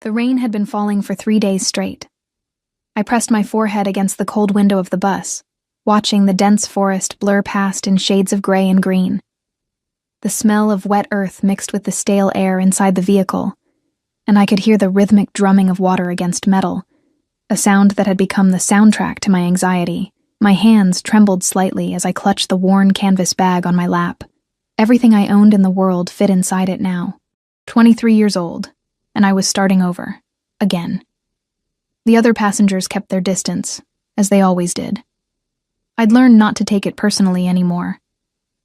The rain had been falling for 3 days straight. I pressed my forehead against the cold window of the bus, watching the dense forest blur past in shades of gray and green. The smell of wet earth mixed with the stale air inside the vehicle, and I could hear the rhythmic drumming of water against metal, a sound that had become the soundtrack to my anxiety. My hands trembled slightly as I clutched the worn canvas bag on my lap. Everything I owned in the world fit inside it now. 23 years old, and I was starting over, again. The other passengers kept their distance, as they always did. I'd learned not to take it personally anymore,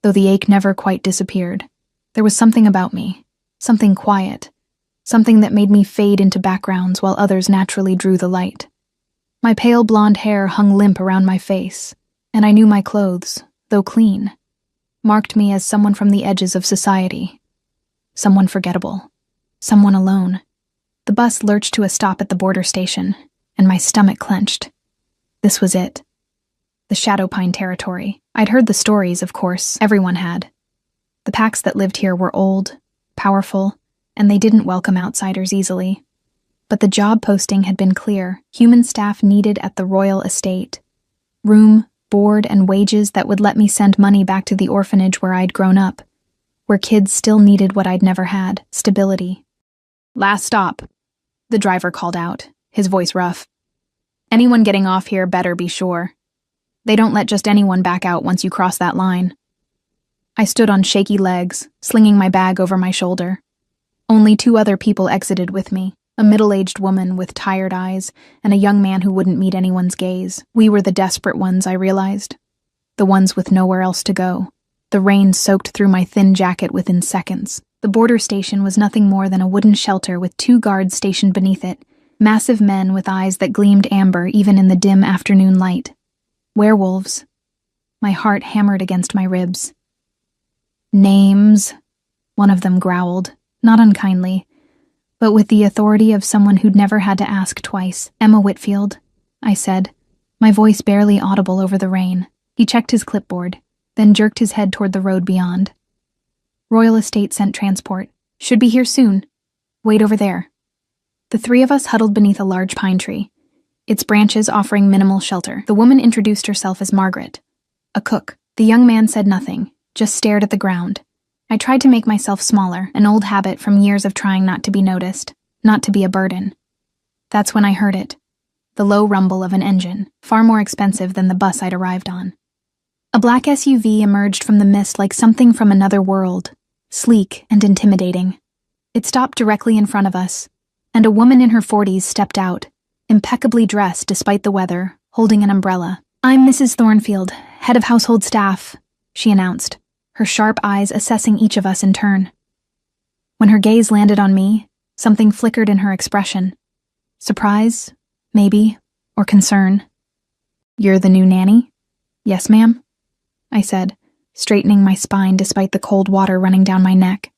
though the ache never quite disappeared. There was something about me, something quiet, something that made me fade into backgrounds while others naturally drew the light. My pale blonde hair hung limp around my face, and I knew my clothes, though clean, marked me as someone from the edges of society. Someone forgettable. Someone alone. The bus lurched to a stop at the border station, and my stomach clenched. This was it. The Shadowpine territory. I'd heard the stories, of course, everyone had. The packs that lived here were old, powerful, and they didn't welcome outsiders easily. But the job posting had been clear. Human staff needed at the royal estate. Room, board, and wages that would let me send money back to the orphanage where I'd grown up, where kids still needed what I'd never had, stability. "Last stop," the driver called out, his voice rough. "Anyone getting off here better be sure. They don't let just anyone back out once you cross that line." I stood on shaky legs, slinging my bag over my shoulder. Only 2 other people exited with me, a middle-aged woman with tired eyes and a young man who wouldn't meet anyone's gaze. We were the desperate ones, I realized. The ones with nowhere else to go. The rain soaked through my thin jacket within seconds. The border station was nothing more than a wooden shelter with 2 guards stationed beneath it, massive men with eyes that gleamed amber even in the dim afternoon light. Werewolves. My heart hammered against my ribs. "Names," one of them growled, not unkindly, but with the authority of someone who'd never had to ask twice. "Emma Whitfield," I said, my voice barely audible over the rain. He checked his clipboard, then jerked his head toward the road beyond. "Royal Estate sent transport. Should be here soon. Wait over there." The 3 of us huddled beneath a large pine tree, its branches offering minimal shelter. The woman introduced herself as Margaret, a cook. The young man said nothing, just stared at the ground. I tried to make myself smaller, an old habit from years of trying not to be noticed, not to be a burden. That's when I heard it, the low rumble of an engine, far more expensive than the bus I'd arrived on. A black SUV emerged from the mist like something from another world, sleek and intimidating. It stopped directly in front of us, and a woman in her 40s stepped out, impeccably dressed despite the weather, holding an umbrella. "I'm Mrs. Thornfield, head of household staff," she announced, her sharp eyes assessing each of us in turn. When her gaze landed on me, something flickered in her expression. Surprise, maybe, or concern. "You're the new nanny?" "Yes, ma'am," I said, straightening my spine despite the cold water running down my neck.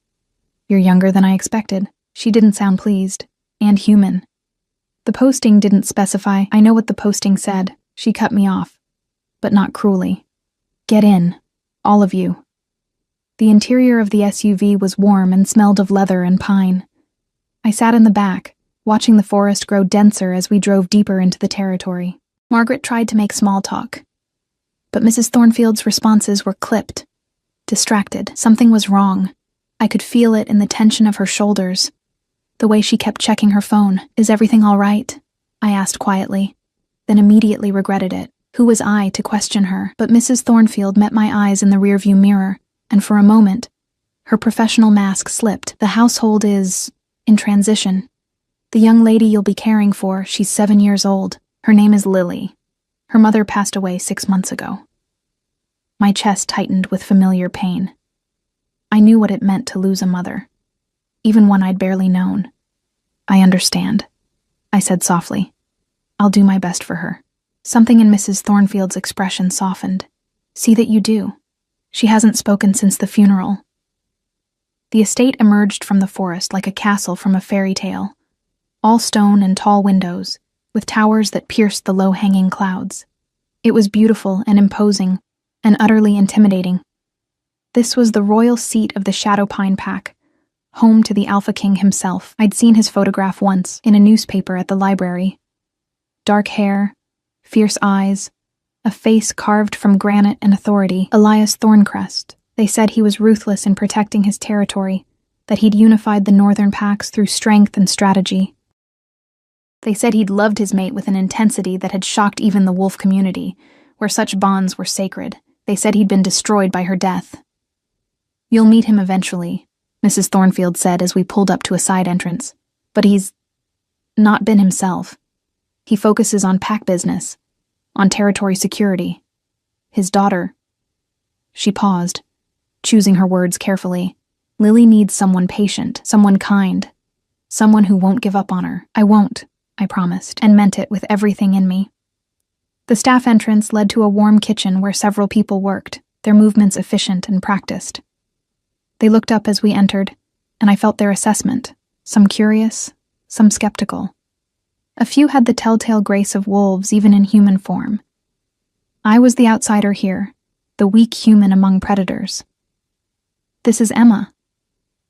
"You're younger than I expected." She didn't sound pleased, and human. "The posting didn't specify." "I know what the posting said," she cut me off, but not cruelly. "Get in, all of you." The interior of the SUV was warm and smelled of leather and pine. I sat in the back, watching the forest grow denser as we drove deeper into the territory. Margaret tried to make small talk, but Mrs. Thornfield's responses were clipped, distracted. Something was wrong. I could feel it in the tension of her shoulders, the way she kept checking her phone. "Is everything all right?" I asked quietly, then immediately regretted it. Who was I to question her? But Mrs. Thornfield met my eyes in the rearview mirror, and for a moment, her professional mask slipped. "The household is in transition. The young lady you'll be caring for, she's 7 years old. Her name is Lily. Her mother passed away 6 months ago." My chest tightened with familiar pain. I knew what it meant to lose a mother, even one I'd barely known. "I understand," I said softly. "I'll do my best for her." Something in Mrs. Thornfield's expression softened. "See that you do. She hasn't spoken since the funeral." The estate emerged from the forest like a castle from a fairy tale, all stone and tall windows, with towers that pierced the low-hanging clouds. It was beautiful and imposing, and utterly intimidating. This was the royal seat of the Shadowpine Pack, home to the Alpha King himself. I'd seen his photograph once, in a newspaper at the library. Dark hair, fierce eyes, a face carved from granite and authority. Elias Thorncrest. They said he was ruthless in protecting his territory, that he'd unified the northern packs through strength and strategy. They said he'd loved his mate with an intensity that had shocked even the wolf community, where such bonds were sacred. They said he'd been destroyed by her death. "You'll meet him eventually," Mrs. Thornfield said as we pulled up to a side entrance. "But he's not been himself. He focuses on pack business, on territory security. His daughter..." She paused, choosing her words carefully. "Lily needs someone patient, someone kind, someone who won't give up on her." "I won't," I promised, and meant it with everything in me. The staff entrance led to a warm kitchen where several people worked, their movements efficient and practiced. They looked up as we entered, and I felt their assessment, some curious, some skeptical. A few had the telltale grace of wolves even in human form. I was the outsider here, the weak human among predators. "This is Emma,"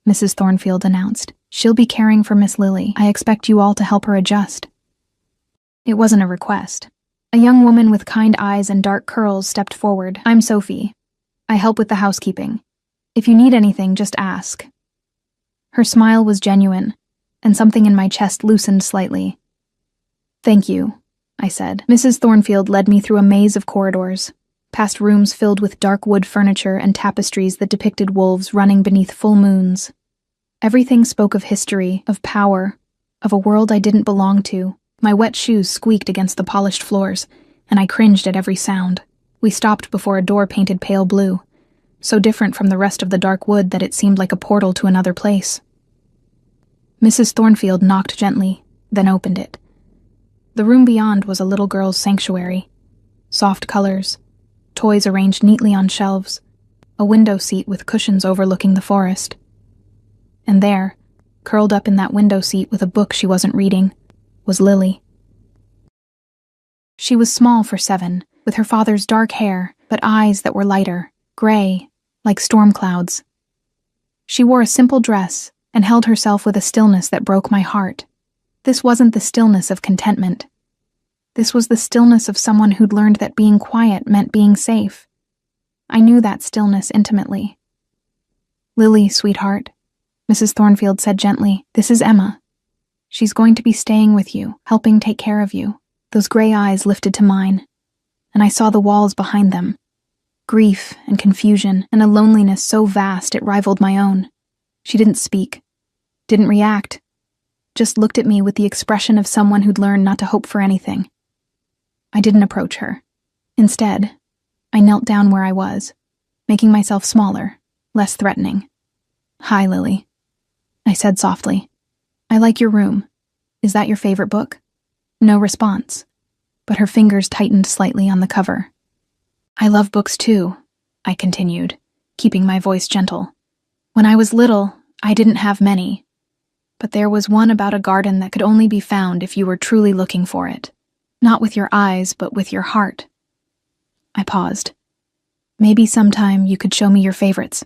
Mrs. Thornfield announced. "She'll be caring for Miss Lily. I expect you all to help her adjust." It wasn't a request. A young woman with kind eyes and dark curls stepped forward. "I'm Sophie. I help with the housekeeping. If you need anything, just ask." Her smile was genuine, and something in my chest loosened slightly. "Thank you," I said. Mrs. Thornfield led me through a maze of corridors, past rooms filled with dark wood furniture and tapestries that depicted wolves running beneath full moons. Everything spoke of history, of power, of a world I didn't belong to. My wet shoes squeaked against the polished floors, and I cringed at every sound. We stopped before a door painted pale blue, so different from the rest of the dark wood that it seemed like a portal to another place. Mrs. Thornfield knocked gently, then opened it. The room beyond was a little girl's sanctuary. Soft colors, toys arranged neatly on shelves, a window seat with cushions overlooking the forest. And there, curled up in that window seat with a book she wasn't reading, was Lily. She was small for 7, with her father's dark hair, but eyes that were lighter, gray, like storm clouds. She wore a simple dress and held herself with a stillness that broke my heart. This wasn't the stillness of contentment. This was the stillness of someone who'd learned that being quiet meant being safe. I knew that stillness intimately. "Lily, sweetheart," Mrs. Thornfield said gently, "this is Emma. She's going to be staying with you, helping take care of you." Those gray eyes lifted to mine, and I saw the walls behind them. Grief and confusion and a loneliness so vast it rivaled my own. She didn't speak, didn't react, just looked at me with the expression of someone who'd learned not to hope for anything. I didn't approach her. Instead, I knelt down where I was, making myself smaller, less threatening. "Hi, Lily," I said softly. "I like your room. Is that your favorite book?" No response, but her fingers tightened slightly on the cover. "I love books too," I continued, keeping my voice gentle. "When I was little, I didn't have many, but there was one about a garden that could only be found if you were truly looking for it. Not with your eyes, but with your heart." I paused. "Maybe sometime you could show me your favorites.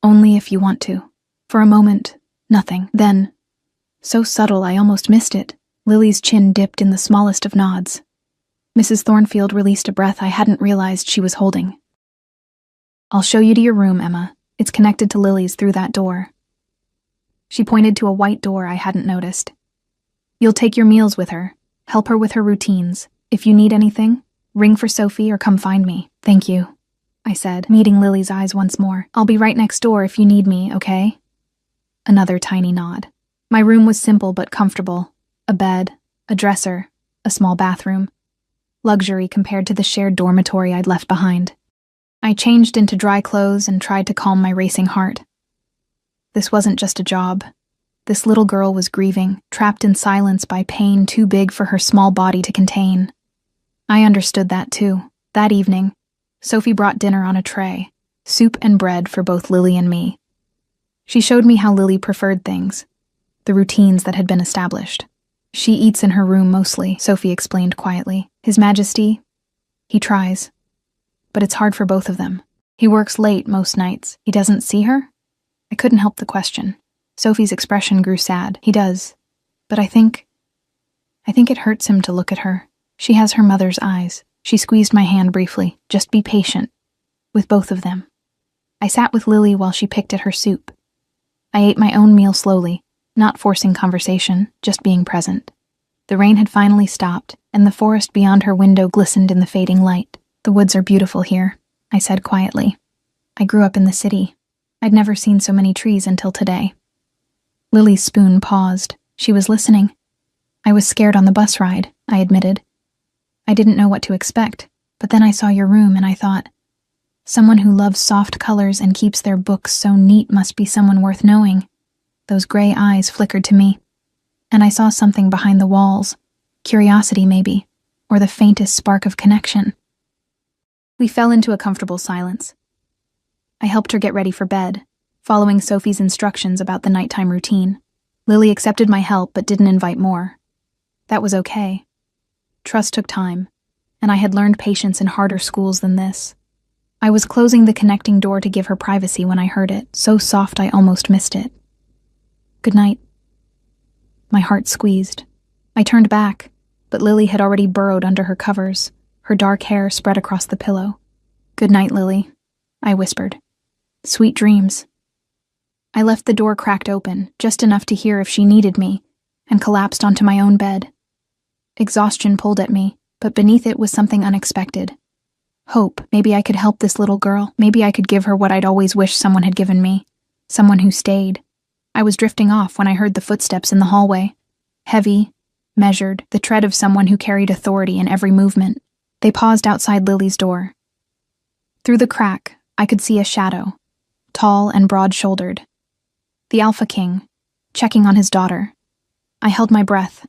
Only if you want to." For a moment, nothing. Then, so subtle I almost missed it, Lily's chin dipped in the smallest of nods. Mrs. Thornfield released a breath I hadn't realized she was holding. "I'll show you to your room, Emma. It's connected to Lily's through that door." She pointed to a white door I hadn't noticed. "You'll take your meals with her, help her with her routines. If you need anything, ring for Sophie or come find me." "Thank you," I said, meeting Lily's eyes once more. "I'll be right next door if you need me, okay?" Another tiny nod. My room was simple but comfortable. A bed, a dresser, a small bathroom. Luxury compared to the shared dormitory I'd left behind. I changed into dry clothes and tried to calm my racing heart. This wasn't just a job. This little girl was grieving, trapped in silence by pain too big for her small body to contain. I understood that too. That evening, Sophie brought dinner on a tray, soup and bread for both Lily and me. She showed me how Lily preferred things, the routines that had been established. "She eats in her room mostly," Sophie explained quietly. "His Majesty, he tries. But it's hard for both of them. He works late most nights. He doesn't see her?" I couldn't help the question. Sophie's expression grew sad. He does. But I think it hurts him to look at her. She has her mother's eyes. She squeezed my hand briefly. Just be patient. With both of them. I sat with Lily while she picked at her soup. I ate my own meal slowly, not forcing conversation, just being present. The rain had finally stopped, and the forest beyond her window glistened in the fading light. The woods are beautiful here, I said quietly. I grew up in the city. I'd never seen so many trees until today. Lily's spoon paused. She was listening. I was scared on the bus ride, I admitted. I didn't know what to expect, but then I saw your room and I thought, someone who loves soft colors and keeps their books so neat must be someone worth knowing. Those gray eyes flickered to me, and I saw something behind the walls. Curiosity, maybe, or the faintest spark of connection. We fell into a comfortable silence. I helped her get ready for bed, following Sophie's instructions about the nighttime routine. Lily accepted my help but didn't invite more. That was okay. Trust took time, and I had learned patience in harder schools than this. I was closing the connecting door to give her privacy when I heard it, so soft I almost missed it. Good night. My heart squeezed. I turned back, but Lily had already burrowed under her covers, her dark hair spread across the pillow. Good night, Lily, I whispered. Sweet dreams. I left the door cracked open, just enough to hear if she needed me, and collapsed onto my own bed. Exhaustion pulled at me, but beneath it was something unexpected. Hope. Maybe I could help this little girl. Maybe I could give her what I'd always wished someone had given me. Someone who stayed. I was drifting off when I heard the footsteps in the hallway. Heavy, measured, the tread of someone who carried authority in every movement. They paused outside Lily's door. Through the crack, I could see a shadow, tall and broad-shouldered. The Alpha King, checking on his daughter. I held my breath,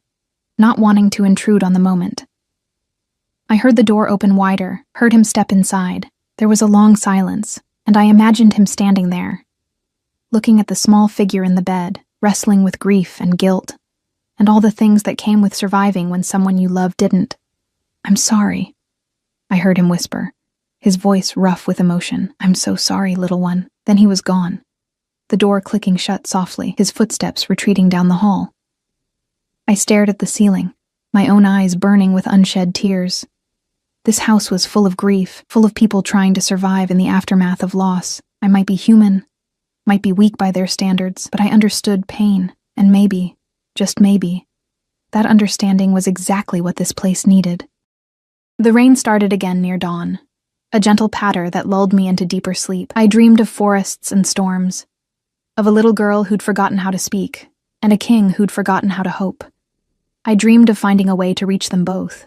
not wanting to intrude on the moment. I heard the door open wider, heard him step inside. There was a long silence, and I imagined him standing there, looking at the small figure in the bed, wrestling with grief and guilt, and all the things that came with surviving when someone you loved didn't. I'm sorry, I heard him whisper, his voice rough with emotion. I'm so sorry, little one. Then he was gone, the door clicking shut softly, his footsteps retreating down the hall. I stared at the ceiling, my own eyes burning with unshed tears. This house was full of grief, full of people trying to survive in the aftermath of loss. I might be human, might be weak by their standards, but I understood pain, and maybe, just maybe, that understanding was exactly what this place needed. The rain started again near dawn, a gentle patter that lulled me into deeper sleep. I dreamed of forests and storms, of a little girl who'd forgotten how to speak, and a king who'd forgotten how to hope. I dreamed of finding a way to reach them both.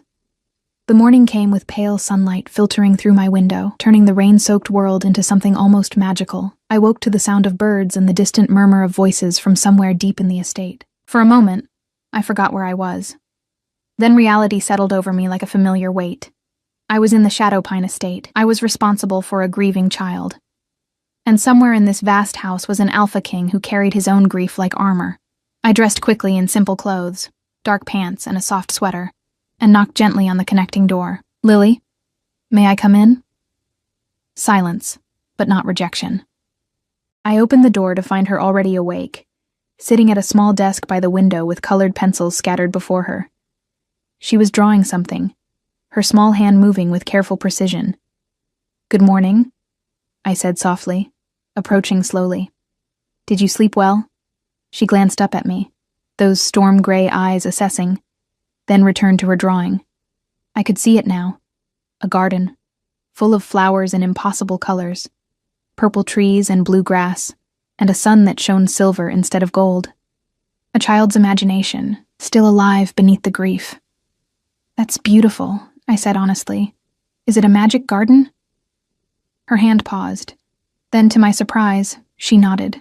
The morning came with pale sunlight filtering through my window, turning the rain-soaked world into something almost magical. I woke to the sound of birds and the distant murmur of voices from somewhere deep in the estate. For a moment, I forgot where I was. Then reality settled over me like a familiar weight. I was in the Shadow Pine estate. I was responsible for a grieving child. And somewhere in this vast house was an Alpha King who carried his own grief like armor. I dressed quickly in simple clothes, dark pants and a soft sweater, and knocked gently on the connecting door. Lily, may I come in? Silence, but not rejection. I opened the door to find her already awake, sitting at a small desk by the window with colored pencils scattered before her. She was drawing something, her small hand moving with careful precision. Good morning, I said softly, approaching slowly. Did you sleep well? She glanced up at me, those storm-gray eyes assessing, then returned to her drawing. I could see it now. A garden, full of flowers in impossible colors, purple trees and blue grass, and a sun that shone silver instead of gold. A child's imagination, still alive beneath the grief. That's beautiful, I said honestly. Is it a magic garden? Her hand paused. Then, to my surprise, she nodded.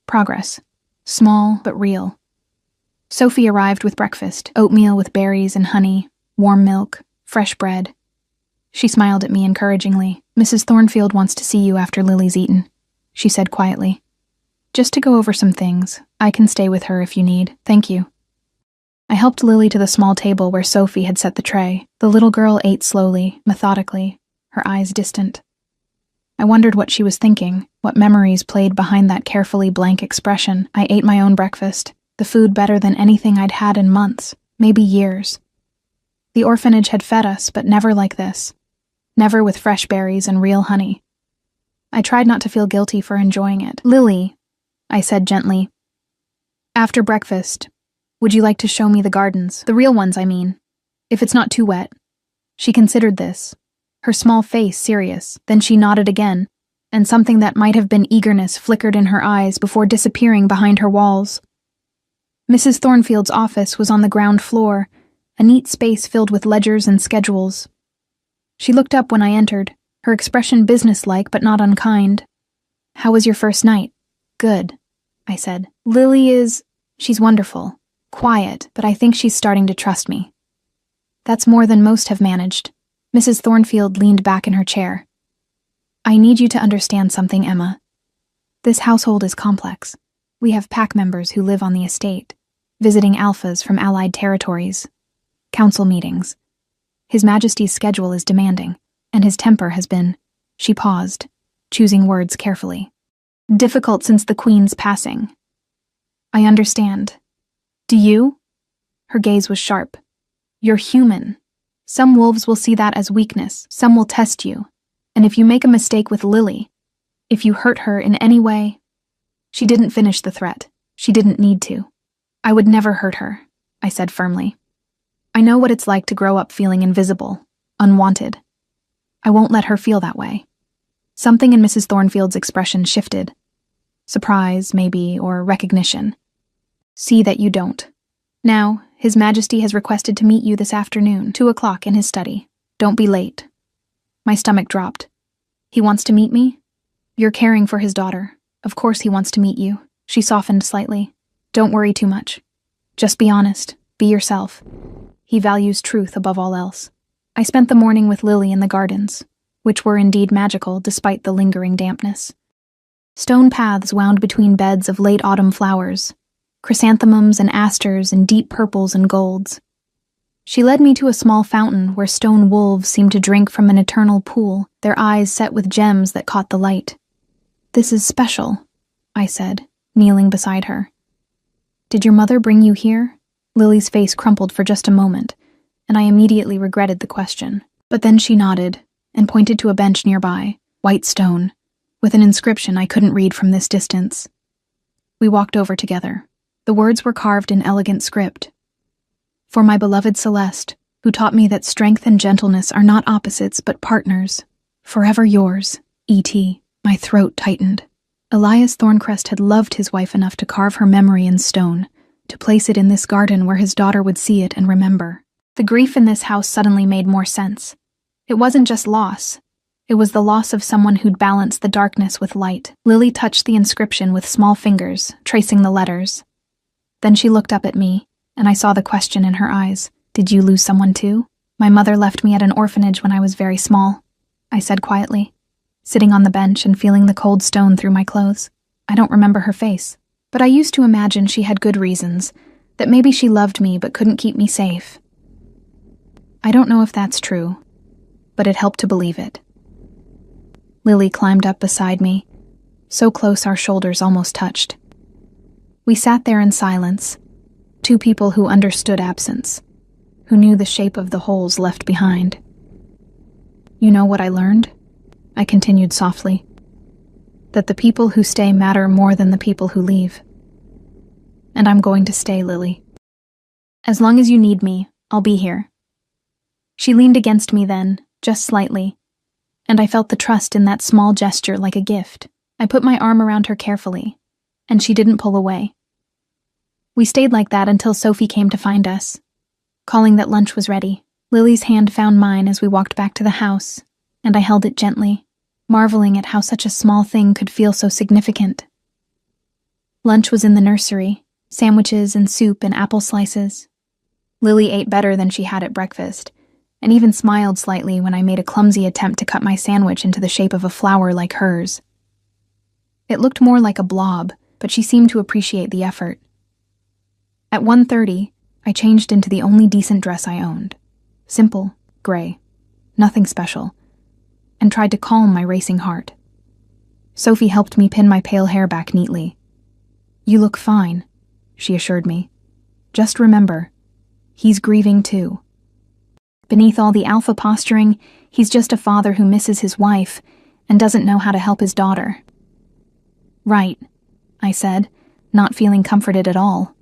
Progress. Small but real. Sophie arrived with breakfast, oatmeal with berries and honey, warm milk, fresh bread. She smiled at me encouragingly. Mrs. Thornfield wants to see you after Lily's eaten, she said quietly. Just to go over some things. I can stay with her if you need. Thank you. I helped Lily to the small table where Sophie had set the tray. The little girl ate slowly, methodically, her eyes distant. I wondered what she was thinking, what memories played behind that carefully blank expression. I ate my own breakfast, the food better than anything I'd had in months, maybe years. The orphanage had fed us, but never like this. Never with fresh berries and real honey. I tried not to feel guilty for enjoying it. "Lily," I said gently, "after breakfast, would you like to show me the gardens? The real ones, I mean. If it's not too wet." She considered this, her small face serious. Then she nodded again, and something that might have been eagerness flickered in her eyes before disappearing behind her walls. Mrs. Thornfield's office was on the ground floor, a neat space filled with ledgers and schedules. She looked up when I entered, her expression businesslike but not unkind. "How was your first night?" "Good," I said. She's wonderful, quiet, but I think she's starting to trust me. That's more than most have managed." Mrs. Thornfield leaned back in her chair. "I need you to understand something, Emma. This household is complex. We have pack members who live on the estate, visiting alphas from allied territories, council meetings. His Majesty's schedule is demanding, and his temper has been," she paused, choosing words carefully, "difficult since the Queen's passing. I understand. Do you?" Her gaze was sharp. "You're human. Some wolves will see that as weakness, some will test you, and if you make a mistake with Lily, if you hurt her in any way..." She didn't finish the threat. She didn't need to. "I would never hurt her," I said firmly. "I know what it's like to grow up feeling invisible, unwanted. I won't let her feel that way." Something in Mrs. Thornfield's expression shifted. Surprise, maybe, or recognition. "See that you don't. Now, His Majesty has requested to meet you this afternoon, 2:00 in his study. Don't be late." My stomach dropped. "He wants to meet me?" "You're caring for his daughter. Of course he wants to meet you." She softened slightly. "Don't worry too much. Just be honest. Be yourself. He values truth above all else." I spent the morning with Lily in the gardens, which were indeed magical despite the lingering dampness. Stone paths wound between beds of late autumn flowers, chrysanthemums and asters in deep purples and golds. She led me to a small fountain where stone wolves seemed to drink from an eternal pool, their eyes set with gems that caught the light. "This is special," I said, kneeling beside her. "Did your mother bring you here?" Lily's face crumpled for just a moment, and I immediately regretted the question. But then she nodded and pointed to a bench nearby, white stone, with an inscription I couldn't read from this distance. We walked over together. The words were carved in elegant script. "For my beloved Celeste, who taught me that strength and gentleness are not opposites but partners. Forever yours, E.T." My throat tightened. Elias Thorncrest had loved his wife enough to carve her memory in stone, to place it in this garden where his daughter would see it and remember. The grief in this house suddenly made more sense. It wasn't just loss. It was the loss of someone who'd balanced the darkness with light. Lily touched the inscription with small fingers, tracing the letters. Then she looked up at me, and I saw the question in her eyes. "Did you lose someone too?" "My mother left me at an orphanage when I was very small," I said quietly, sitting on the bench and feeling the cold stone through my clothes. I don't remember her face, but I used to imagine she had good reasons, that maybe she loved me but couldn't keep me safe. I don't know if that's true, but it helped to believe it. Lily climbed up beside me, so close our shoulders almost touched. We sat there in silence, two people who understood absence, who knew the shape of the holes left behind. "You know what I learned?" I continued softly. "That the people who stay matter more than the people who leave. And I'm going to stay, Lily. As long as you need me, I'll be here." She leaned against me then, just slightly, and I felt the trust in that small gesture like a gift. I put my arm around her carefully, and she didn't pull away. We stayed like that until Sophie came to find us, calling that lunch was ready. Lily's hand found mine as we walked back to the house, and I held it gently, marveling at how such a small thing could feel so significant. Lunch was in the nursery, sandwiches and soup and apple slices. Lily ate better than she had at breakfast, and even smiled slightly when I made a clumsy attempt to cut my sandwich into the shape of a flower like hers. It looked more like a blob, but she seemed to appreciate the effort. At 1:30, I changed into the only decent dress I owned. Simple, gray, nothing special, and tried to calm my racing heart. Sophie helped me pin my pale hair back neatly. "You look fine," she assured me. "Just remember, he's grieving too. Beneath all the alpha posturing, he's just a father who misses his wife and doesn't know how to help his daughter." "Right," I said, not feeling comforted at all.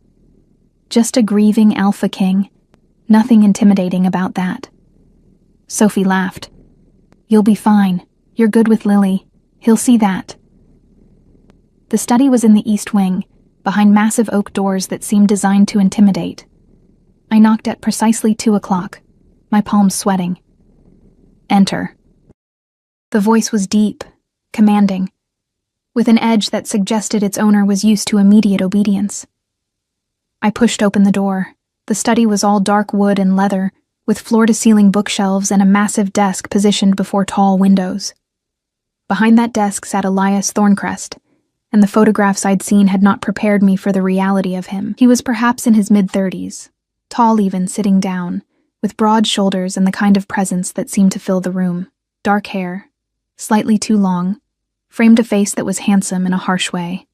"Just a grieving alpha king. Nothing intimidating about that." Sophie laughed. "You'll be fine. You're good with Lily. He'll see that." The study was in the east wing, behind massive oak doors that seemed designed to intimidate. I knocked at precisely 2:00, my palms sweating. "Enter." The voice was deep, commanding, with an edge that suggested its owner was used to immediate obedience. I pushed open the door. The study was all dark wood and leather, with floor-to-ceiling bookshelves and a massive desk positioned before tall windows. Behind that desk sat Elias Thorncrest, and the photographs I'd seen had not prepared me for the reality of him. He was perhaps in his mid-30s, tall even, sitting down, with broad shoulders and the kind of presence that seemed to fill the room. Dark hair, slightly too long, framed a face that was handsome in a harsh way.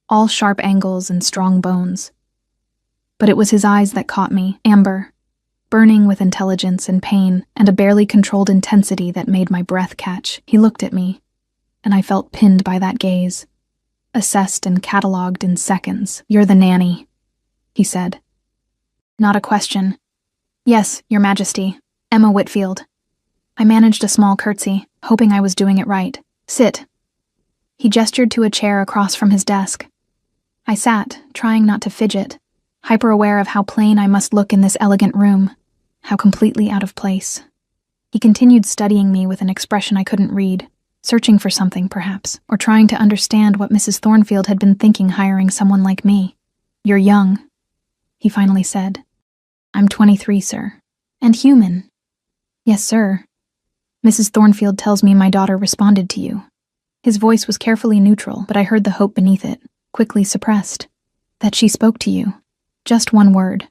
All sharp angles and strong bones. But it was his eyes that caught me, amber, burning with intelligence and pain, and a barely controlled intensity that made my breath catch. He looked at me, and I felt pinned by that gaze. Assessed and catalogued in seconds. "You're the nanny," he said. Not a question. "Yes, Your Majesty. Emma Whitfield." I managed a small curtsy, hoping I was doing it right. "Sit." He gestured to a chair across from his desk. I sat, trying not to fidget, hyper-aware of how plain I must look in this elegant room, how completely out of place. He continued studying me with an expression I couldn't read, searching for something, perhaps, or trying to understand what Mrs. Thornfield had been thinking hiring someone like me. "You're young," he finally said. "I'm 23, sir. And human." "Yes, sir. Mrs. Thornfield tells me my daughter responded to you." His voice was carefully neutral, but I heard the hope beneath it, quickly suppressed. "That she spoke to you. Just one word,"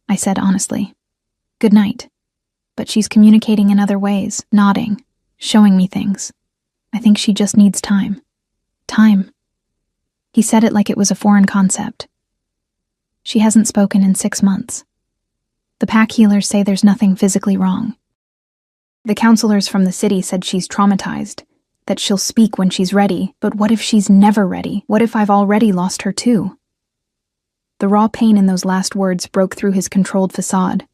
I said honestly. "Good night." But she's communicating in other ways, nodding, showing me things. I think she just needs time. Time. He said it like it was a foreign concept. "She hasn't spoken in 6 months. The pack healers say there's nothing physically wrong. The counselors from the city said she's traumatized, that she'll speak when she's ready, but what if she's never ready? What if I've already lost her too?" The raw pain in those last words broke through his controlled facade,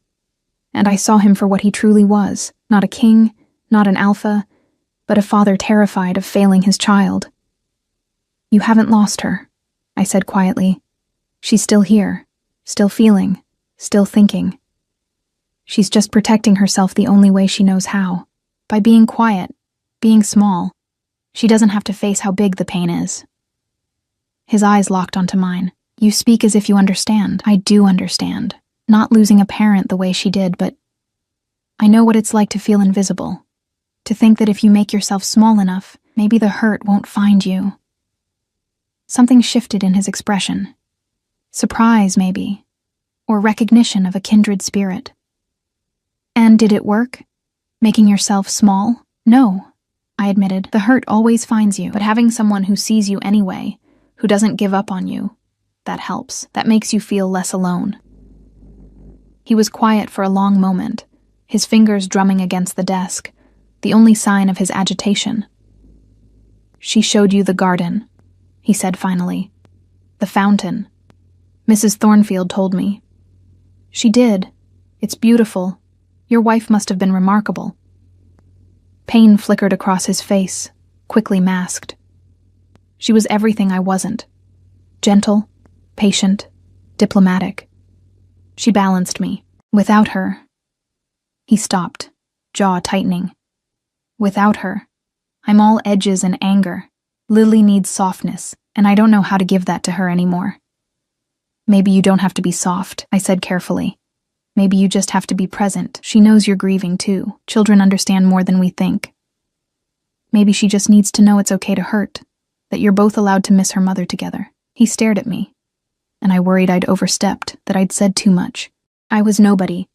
and I saw him for what he truly was, not a king, not an alpha, but a father terrified of failing his child. "You haven't lost her," I said quietly. "She's still here, still feeling, still thinking. She's just protecting herself the only way she knows how, by being quiet, being small. She doesn't have to face how big the pain is." His eyes locked onto mine. "You speak as if you understand." "I do understand. Not losing a parent the way she did, but I know what it's like to feel invisible. To think that if you make yourself small enough, maybe the hurt won't find you." Something shifted in his expression. Surprise, maybe, or recognition of a kindred spirit. "And did it work? Making yourself small?" "No," I admitted. "The hurt always finds you, but having someone who sees you anyway, who doesn't give up on you, that helps. That makes you feel less alone." He was quiet for a long moment, his fingers drumming against the desk, the only sign of his agitation. "She showed you the garden," he said finally. "The fountain. Mrs. Thornfield told me." "She did. It's beautiful. Your wife must have been remarkable." Pain flickered across his face, quickly masked. "She was everything I wasn't. Gentle, patient, diplomatic. She balanced me. Without her..." He stopped, jaw tightening. "Without her, I'm all edges and anger. Lily needs softness, and I don't know how to give that to her anymore." "Maybe you don't have to be soft," I said carefully. "Maybe you just have to be present. She knows you're grieving too. Children understand more than we think. Maybe she just needs to know it's okay to hurt, that you're both allowed to miss her mother together." He stared at me, and I worried I'd overstepped, that I'd said too much. I was nobody,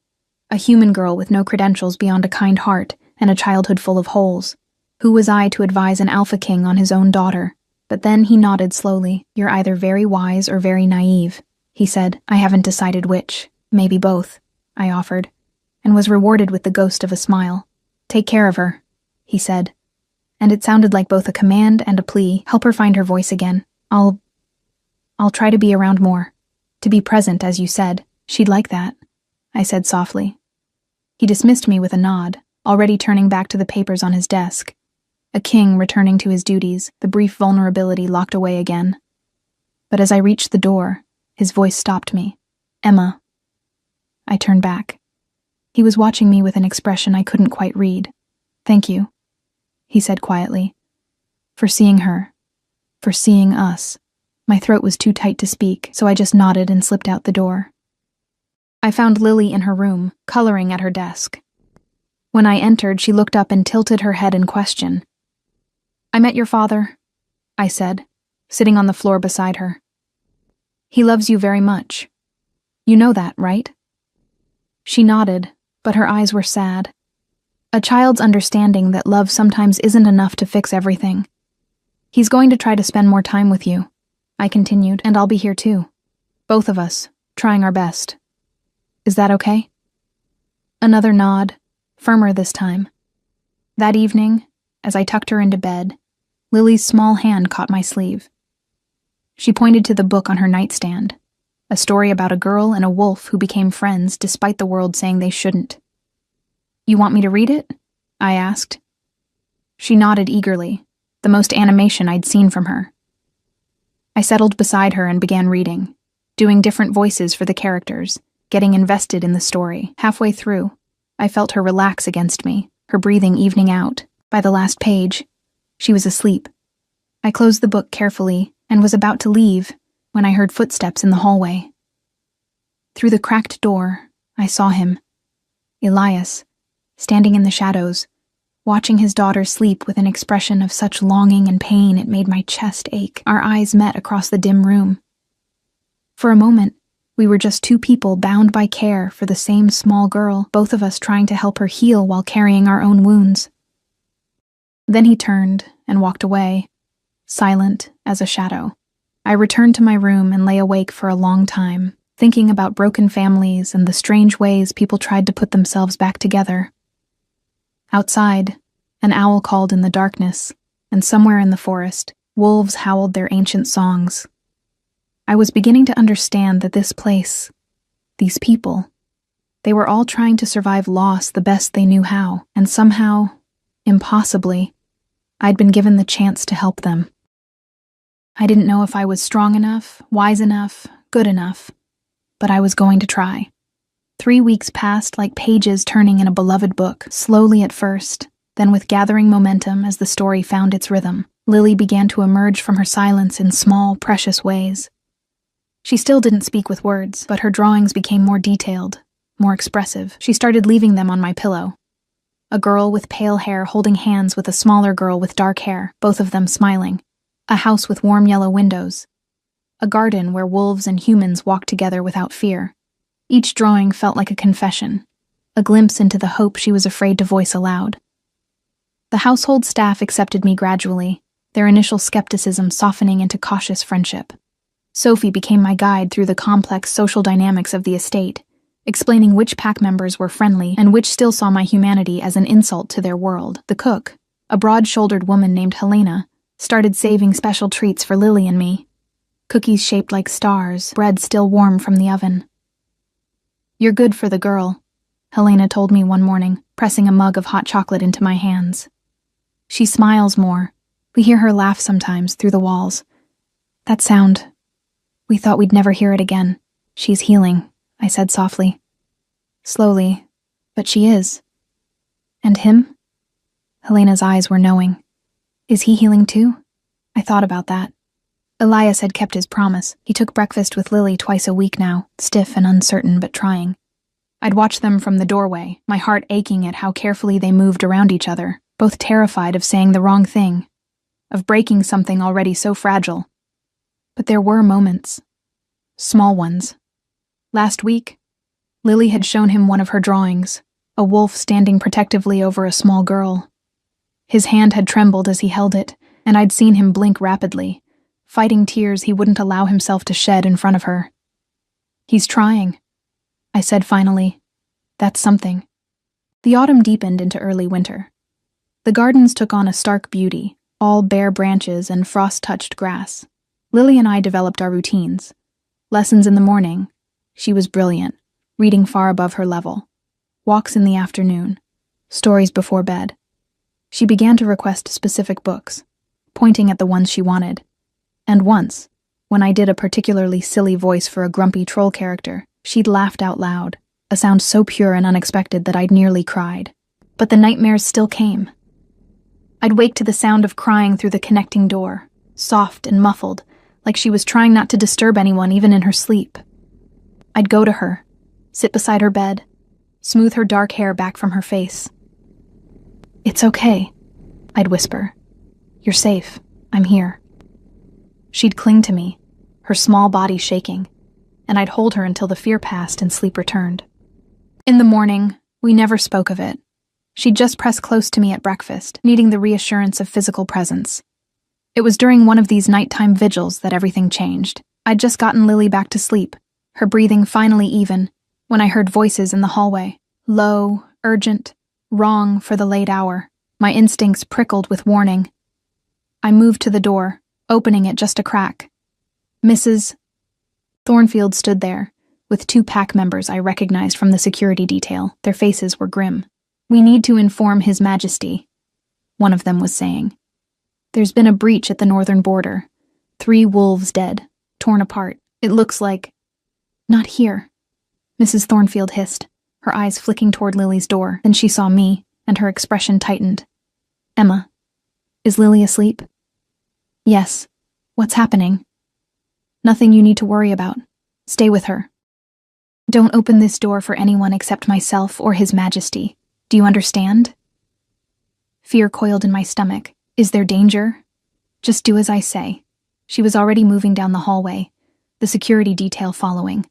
a human girl with no credentials beyond a kind heart and a childhood full of holes, Who was I to advise an alpha king on his own daughter? But then he nodded slowly. You're either very wise or very naive, he said. I haven't decided which. Maybe both, I offered, and was rewarded with the ghost of a smile. Take care of her, he said. And it sounded like both a command and a plea. Help her find her voice again. I'll try to be around more. To be present, as you said. She'd like that, I said softly. He dismissed me with a nod, already turning back to the papers on his desk. A king returning to his duties, the brief vulnerability locked away again. But as I reached the door, his voice stopped me. Emma. I turned back. He was watching me with an expression I couldn't quite read. Thank you, he said quietly. For seeing her. For seeing us. My throat was too tight to speak, so I just nodded and slipped out the door. I found Lily in her room, coloring at her desk. When I entered, she looked up and tilted her head in question. I met your father, I said, sitting on the floor beside her. He loves you very much. You know that, right? She nodded, but her eyes were sad. A child's understanding that love sometimes isn't enough to fix everything. He's going to try to spend more time with you, I continued, and I'll be here too. Both of us, trying our best. Is that okay? Another nod, firmer this time. That evening, as I tucked her into bed, Lily's small hand caught my sleeve. She pointed to the book on her nightstand, a story about a girl and a wolf who became friends despite the world saying they shouldn't. You want me to read it? I asked. She nodded eagerly, the most animation I'd seen from her. I settled beside her and began reading, doing different voices for the characters, getting invested in the story. Halfway through, I felt her relax against me, her breathing evening out. By the last page, she was asleep. I closed the book carefully and was about to leave when I heard footsteps in the hallway. Through the cracked door, I saw him, Elias, standing in the shadows, watching his daughter sleep with an expression of such longing and pain it made my chest ache. Our eyes met across the dim room. For a moment, we were just two people bound by care for the same small girl, both of us trying to help her heal while carrying our own wounds. Then he turned and walked away, silent as a shadow. I returned to my room and lay awake for a long time, thinking about broken families and the strange ways people tried to put themselves back together. Outside, an owl called in the darkness, and somewhere in the forest, wolves howled their ancient songs. I was beginning to understand that this place, these people, they were all trying to survive loss the best they knew how, and somehow, impossibly, I'd been given the chance to help them. I didn't know if I was strong enough, wise enough, good enough, but I was going to try. 3 weeks passed like pages turning in a beloved book, slowly at first, then with gathering momentum as the story found its rhythm. Lily began to emerge from her silence in small, precious ways. She still didn't speak with words, but her drawings became more detailed, more expressive. She started leaving them on my pillow. A girl with pale hair holding hands with a smaller girl with dark hair, both of them smiling. A house with warm yellow windows. A garden where wolves and humans walked together without fear. Each drawing felt like a confession, a glimpse into the hope she was afraid to voice aloud. The household staff accepted me gradually, their initial skepticism softening into cautious friendship. Sophie became my guide through the complex social dynamics of the estate, explaining which pack members were friendly and which still saw my humanity as an insult to their world. The cook, a broad-shouldered woman named Helena, started saving special treats for Lily and me. Cookies shaped like stars, bread still warm from the oven. You're good for the girl, Helena told me one morning, pressing a mug of hot chocolate into my hands. She smiles more. We hear her laugh sometimes through the walls. That sound. We thought we'd never hear it again. She's healing, I said softly. Slowly, but she is. And him? Helena's eyes were knowing. Is he healing too? I thought about that. Elias had kept his promise. He took breakfast with Lily twice a week now, stiff and uncertain but trying. I'd watch them from the doorway, my heart aching at how carefully they moved around each other, both terrified of saying the wrong thing, of breaking something already so fragile. But there were moments. Small ones. Last week, Lily had shown him one of her drawings, a wolf standing protectively over a small girl. His hand had trembled as he held it, and I'd seen him blink rapidly, fighting tears he wouldn't allow himself to shed in front of her. "He's trying," I said finally. "That's something." The autumn deepened into early winter. The gardens took on a stark beauty, all bare branches and frost-touched grass. Lily and I developed our routines. Lessons in the morning. She was brilliant, reading far above her level. Walks in the afternoon. Stories before bed. She began to request specific books, pointing at the ones she wanted. And once, when I did a particularly silly voice for a grumpy troll character, she'd laughed out loud, a sound so pure and unexpected that I'd nearly cried. But the nightmares still came. I'd wake to the sound of crying through the connecting door, soft and muffled, like she was trying not to disturb anyone even in her sleep. I'd go to her, sit beside her bed, smooth her dark hair back from her face. "It's okay," I'd whisper. "You're safe. I'm here." She'd cling to me, her small body shaking, and I'd hold her until the fear passed and sleep returned. In the morning, we never spoke of it. She'd just press close to me at breakfast, needing the reassurance of physical presence. It was during one of these nighttime vigils that everything changed. I'd just gotten Lily back to sleep, her breathing finally even, when I heard voices in the hallway. Low, urgent, wrong for the late hour. My instincts prickled with warning. I moved to the door, opening it just a crack. Mrs. Thornfield stood there, with two pack members I recognized from the security detail. Their faces were grim. "We need to inform His Majesty," one of them was saying. "There's been a breach at the northern border. 3 wolves dead, torn apart. It looks like—" "Not here," Mrs. Thornfield hissed, her eyes flicking toward Lily's door. Then she saw me, and her expression tightened. "Emma, is Lily asleep?" "Yes. What's happening?" "Nothing you need to worry about. Stay with her. Don't open this door for anyone except myself or His Majesty. Do you understand?" Fear coiled in my stomach. "Is there danger?" "Just do as I say." She was already moving down the hallway, the security detail following.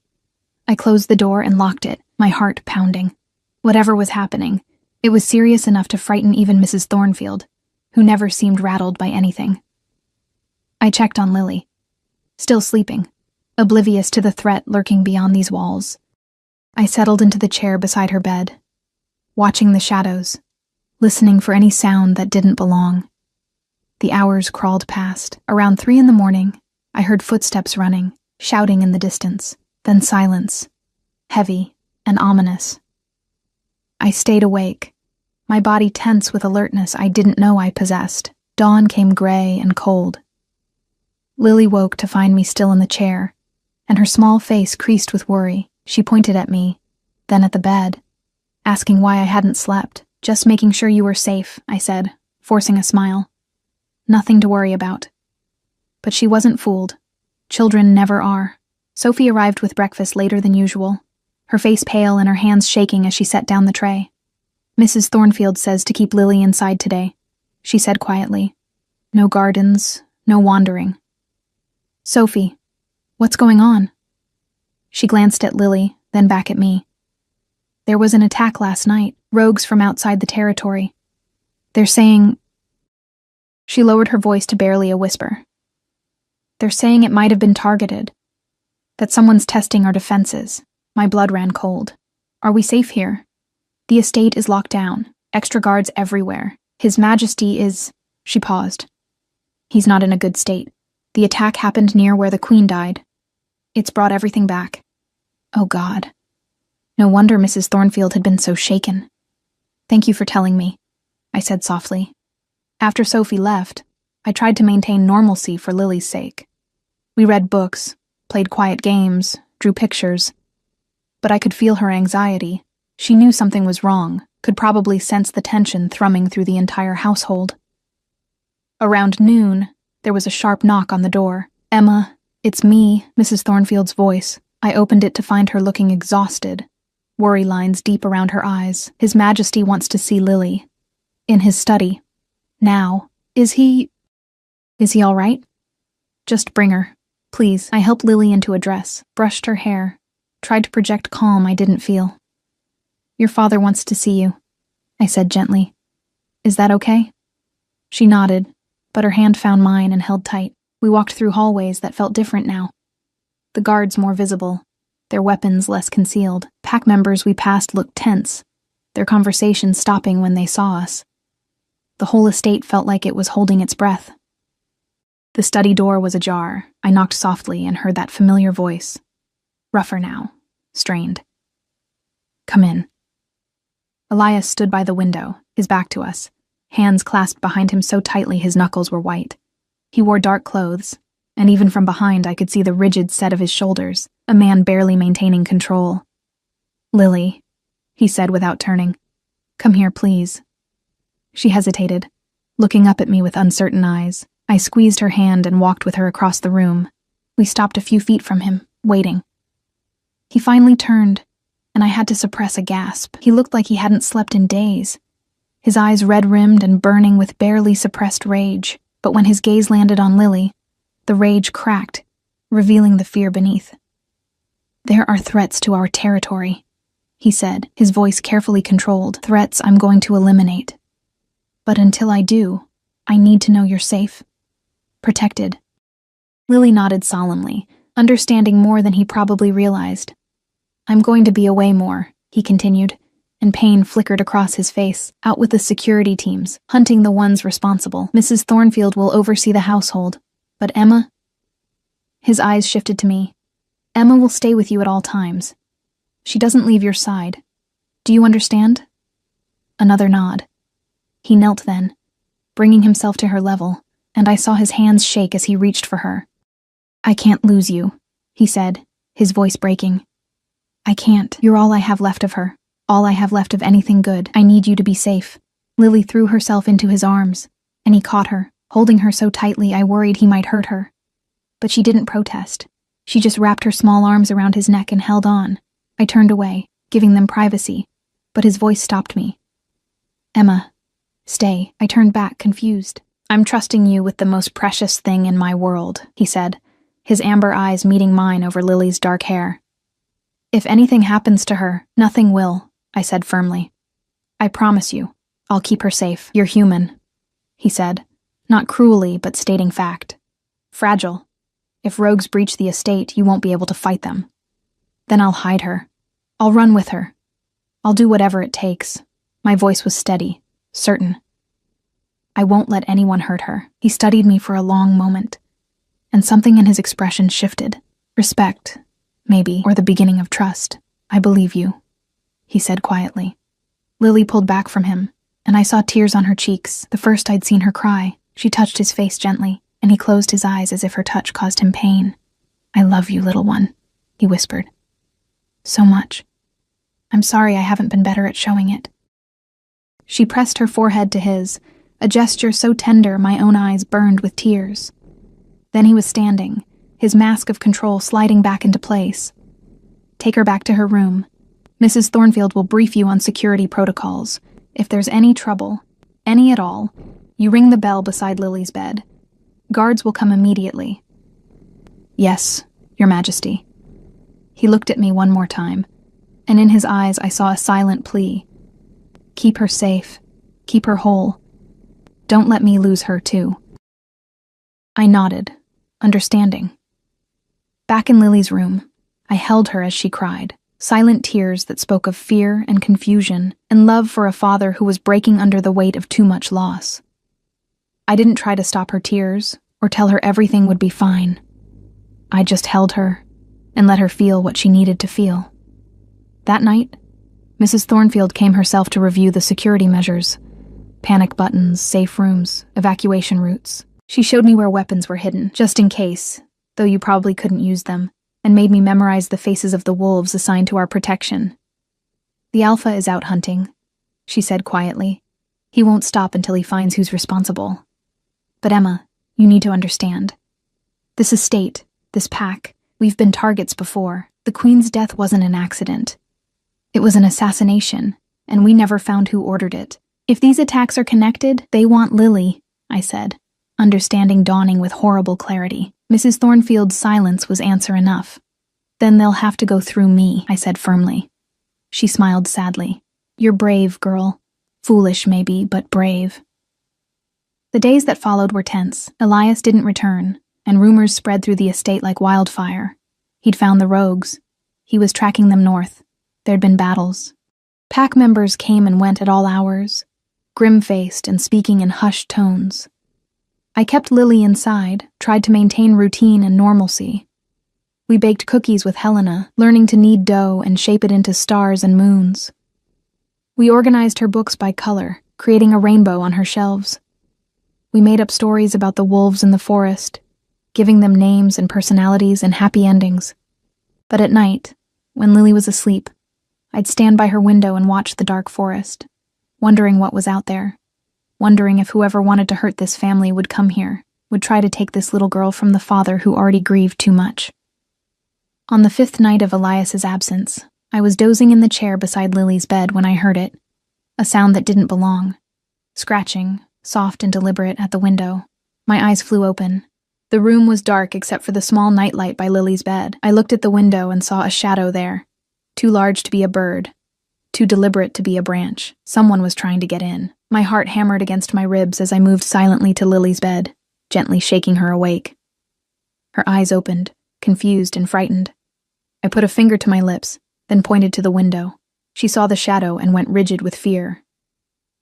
I closed the door and locked it, my heart pounding. Whatever was happening, it was serious enough to frighten even Mrs. Thornfield, who never seemed rattled by anything. I checked on Lily. Still sleeping, oblivious to the threat lurking beyond these walls. I settled into the chair beside her bed, watching the shadows, listening for any sound that didn't belong. The hours crawled past. Around 3 a.m, I heard footsteps running, shouting in the distance, then silence, heavy and ominous. I stayed awake, my body tense with alertness I didn't know I possessed. Dawn came gray and cold. Lily woke to find me still in the chair, and her small face creased with worry. She pointed at me, then at the bed, asking why I hadn't slept. "Just making sure you were safe," I said, forcing a smile. "Nothing to worry about." But she wasn't fooled. Children never are. Sophie arrived with breakfast later than usual, her face pale and her hands shaking as she set down the tray. "Mrs. Thornfield says to keep Lily inside today," she said quietly. "No gardens, no wandering." "Sophie, what's going on?" She glanced at Lily, then back at me. "There was an attack last night, rogues from outside the territory. They're saying—" She lowered her voice to barely a whisper. "They're saying it might have been targeted, that someone's testing our defenses." My blood ran cold. "Are we safe here?" "The estate is locked down, extra guards everywhere. His Majesty is—" She paused. "He's not in a good state. The attack happened near where the Queen died. It's brought everything back." Oh God. No wonder Mrs. Thornfield had been so shaken. "Thank you for telling me," I said softly. After Sophie left, I tried to maintain normalcy for Lily's sake. We read books, played quiet games, drew pictures. But I could feel her anxiety. She knew something was wrong, could probably sense the tension thrumming through the entire household. Around noon, there was a sharp knock on the door. "Emma, it's me," Mrs. Thornfield's voice. I opened it to find her looking exhausted, worry lines deep around her eyes. "His Majesty wants to see Lily. In his study. Now. Is he all right?" "Just bring her, please." I helped Lily into a dress, brushed her hair, tried to project calm I didn't feel. "Your father wants to see you," I said gently. "Is that okay?" She nodded, but her hand found mine and held tight. We walked through hallways that felt different now. The guards more visible, their weapons less concealed. Pack members we passed looked tense, their conversations stopping when they saw us. The whole estate felt like it was holding its breath. The study door was ajar. I knocked softly and heard that familiar voice. Rougher now, strained. Come in. Elias stood by the window, his back to us, hands clasped behind him so tightly his knuckles were white. He wore dark clothes, and even from behind I could see the rigid set of his shoulders, a man barely maintaining control. Lily, he said without turning. Come here, please. She hesitated, looking up at me with uncertain eyes. I squeezed her hand and walked with her across the room. We stopped a few feet from him, waiting. He finally turned, and I had to suppress a gasp. He looked like he hadn't slept in days, his eyes red-rimmed and burning with barely suppressed rage. But when his gaze landed on Lily, the rage cracked, revealing the fear beneath. There are threats to our territory, he said, his voice carefully controlled. Threats I'm going to eliminate. But until I do, I need to know you're safe. Protected. Lily nodded solemnly, understanding more than he probably realized. I'm going to be away more, he continued, and pain flickered across his face. Out with the security teams, hunting the ones responsible. Mrs. Thornfield will oversee the household. But Emma? His eyes shifted to me. Emma will stay with you at all times. She doesn't leave your side. Do you understand? Another nod. He knelt then, bringing himself to her level, and I saw his hands shake as he reached for her. I can't lose you, he said, his voice breaking. I can't. You're all I have left of her. All I have left of anything good. I need you to be safe. Lily threw herself into his arms, and he caught her, holding her so tightly I worried he might hurt her. But she didn't protest. She just wrapped her small arms around his neck and held on. I turned away, giving them privacy, but his voice stopped me. Emma, stay. I turned back, confused. I'm trusting you with the most precious thing in my world, he said, his amber eyes meeting mine over Lily's dark hair. If anything happens to her, nothing will, I said firmly. I promise you, I'll keep her safe. You're human, he said, not cruelly but stating fact. Fragile. If rogues breach the estate, you won't be able to fight them. Then I'll hide her. I'll run with her. I'll do whatever it takes. My voice was steady, certain. I won't let anyone hurt her. He studied me for a long moment, and something in his expression shifted. Respect, maybe, or the beginning of trust. I believe you, he said quietly. Lily pulled back from him, and I saw tears on her cheeks, the first I'd seen her cry. She touched his face gently, and he closed his eyes as if her touch caused him pain. I love you, little one, he whispered. So much. I'm sorry I haven't been better at showing it. She pressed her forehead to his, a gesture so tender my own eyes burned with tears. Then he was standing, his mask of control sliding back into place. Take her back to her room. Mrs. Thornfield will brief you on security protocols. If there's any trouble, any at all, you ring the bell beside Lily's bed. Guards will come immediately. Yes, Your Majesty. He looked at me one more time, and in his eyes I saw a silent plea. Keep her safe. Keep her whole. Don't let me lose her, too. I nodded, understanding. Back in Lily's room, I held her as she cried, silent tears that spoke of fear and confusion and love for a father who was breaking under the weight of too much loss. I didn't try to stop her tears or tell her everything would be fine. I just held her and let her feel what she needed to feel. That night, Mrs. Thornfield came herself to review the security measures. Panic buttons, safe rooms, evacuation routes. She showed me where weapons were hidden, just in case, though you probably couldn't use them, and made me memorize the faces of the wolves assigned to our protection. The Alpha is out hunting, she said quietly. He won't stop until he finds who's responsible. But Emma, you need to understand. This estate, this pack, we've been targets before. The Queen's death wasn't an accident. It was an assassination, and we never found who ordered it. If these attacks are connected, they want Lily, I said, understanding dawning with horrible clarity. Mrs. Thornfield's silence was answer enough. Then they'll have to go through me, I said firmly. She smiled sadly. You're brave, girl. Foolish, maybe, but brave. The days that followed were tense. Elias didn't return, and rumors spread through the estate like wildfire. He'd found the rogues. He was tracking them north. There'd been battles. Pack members came and went at all hours, grim-faced and speaking in hushed tones. I kept Lily inside, tried to maintain routine and normalcy. We baked cookies with Helena, learning to knead dough and shape it into stars and moons. We organized her books by color, creating a rainbow on her shelves. We made up stories about the wolves in the forest, giving them names and personalities and happy endings. But at night, when Lily was asleep, I'd stand by her window and watch the dark forest, wondering what was out there, wondering if whoever wanted to hurt this family would come here, would try to take this little girl from the father who already grieved too much. On the 5th night of Elias's absence, I was dozing in the chair beside Lily's bed when I heard it, a sound that didn't belong, scratching, soft and deliberate at the window. My eyes flew open. The room was dark except for the small nightlight by Lily's bed. I looked at the window and saw a shadow there, too large to be a bird, too deliberate to be a branch. Someone was trying to get in. My heart hammered against my ribs as I moved silently to Lily's bed, gently shaking her awake. Her eyes opened, confused and frightened. I put a finger to my lips, then pointed to the window. She saw the shadow and went rigid with fear.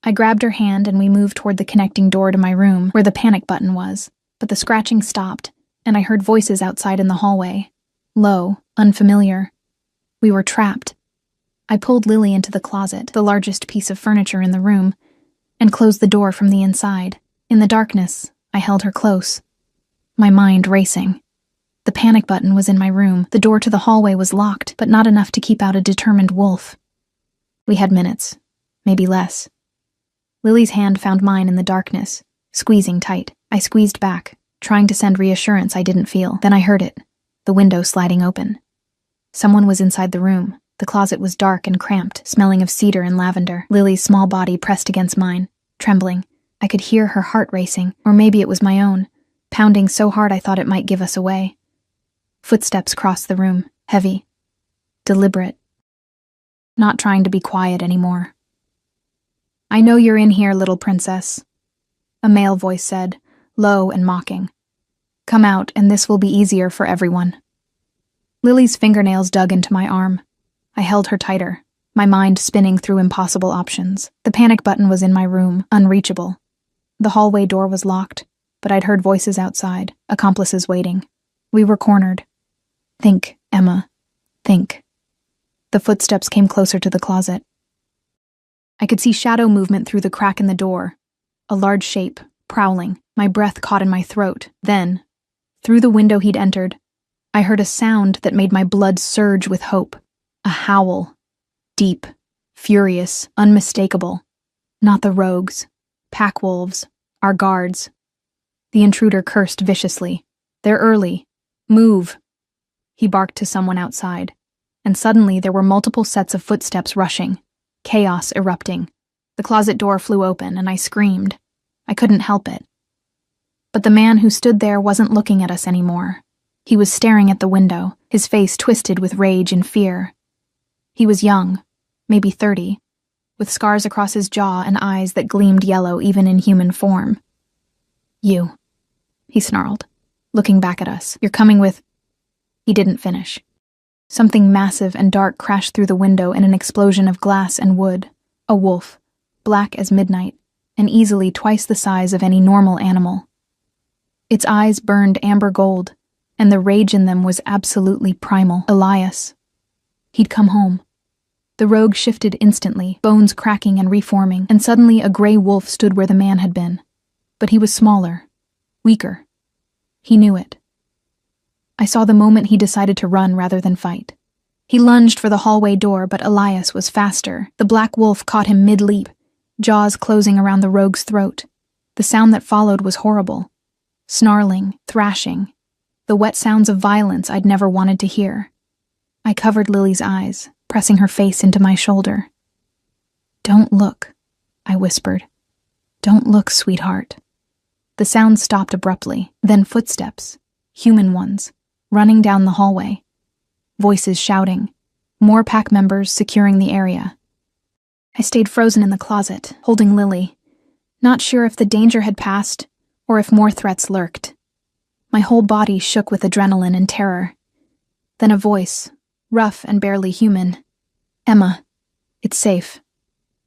I grabbed her hand and we moved toward the connecting door to my room, where the panic button was, but the scratching stopped, and I heard voices outside in the hallway. Low, unfamiliar. We were trapped. I pulled Lily into the closet, the largest piece of furniture in the room, and closed the door from the inside. In the darkness, I held her close, my mind racing. The panic button was in my room. The door to the hallway was locked, but not enough to keep out a determined wolf. We had minutes, maybe less. Lily's hand found mine in the darkness, squeezing tight. I squeezed back, trying to send reassurance I didn't feel. Then I heard it, the window sliding open. Someone was inside the room. The closet was dark and cramped, smelling of cedar and lavender. Lily's small body pressed against mine, trembling. I could hear her heart racing, or maybe it was my own, pounding so hard I thought it might give us away. Footsteps crossed the room, heavy, deliberate, not trying to be quiet anymore. "I know you're in here, little princess," a male voice said, low and mocking. "Come out, and this will be easier for everyone." Lily's fingernails dug into my arm. I held her tighter, my mind spinning through impossible options. The panic button was in my room, unreachable. The hallway door was locked, but I'd heard voices outside, accomplices waiting. We were cornered. "Think, Emma. Think." The footsteps came closer to the closet. I could see shadow movement through the crack in the door. A large shape, prowling. My breath caught in my throat. Then, through the window he'd entered, I heard a sound that made my blood surge with hope. A howl. Deep, furious, unmistakable. Not the rogues. Pack wolves. Our guards. The intruder cursed viciously. "They're early. Move." He barked to someone outside, and suddenly there were multiple sets of footsteps rushing, chaos erupting. The closet door flew open, and I screamed. I couldn't help it. But the man who stood there wasn't looking at us anymore. He was staring at the window, his face twisted with rage and fear. He was young, maybe 30, with scars across his jaw and eyes that gleamed yellow even in human form. "You," he snarled, looking back at us. "You're coming with—" He didn't finish. Something massive and dark crashed through the window in an explosion of glass and wood. A wolf, black as midnight, and easily twice the size of any normal animal. Its eyes burned amber gold, and the rage in them was absolutely primal. Elias. He'd come home. The rogue shifted instantly, bones cracking and reforming, and suddenly a gray wolf stood where the man had been. But he was smaller, weaker. He knew it. I saw the moment he decided to run rather than fight. He lunged for the hallway door, but Elias was faster. The black wolf caught him mid-leap, jaws closing around the rogue's throat. The sound that followed was horrible. Snarling, thrashing, the wet sounds of violence I'd never wanted to hear. I covered Lily's eyes, pressing her face into my shoulder. "Don't look," I whispered. "Don't look, sweetheart." The sound stopped abruptly, then footsteps, human ones, running down the hallway. Voices shouting, more pack members securing the area. I stayed frozen in the closet, holding Lily. not sure if the danger had passed or if more threats lurked. My whole body shook with adrenaline and terror. Then a voice, rough and barely human. "Emma, it's safe.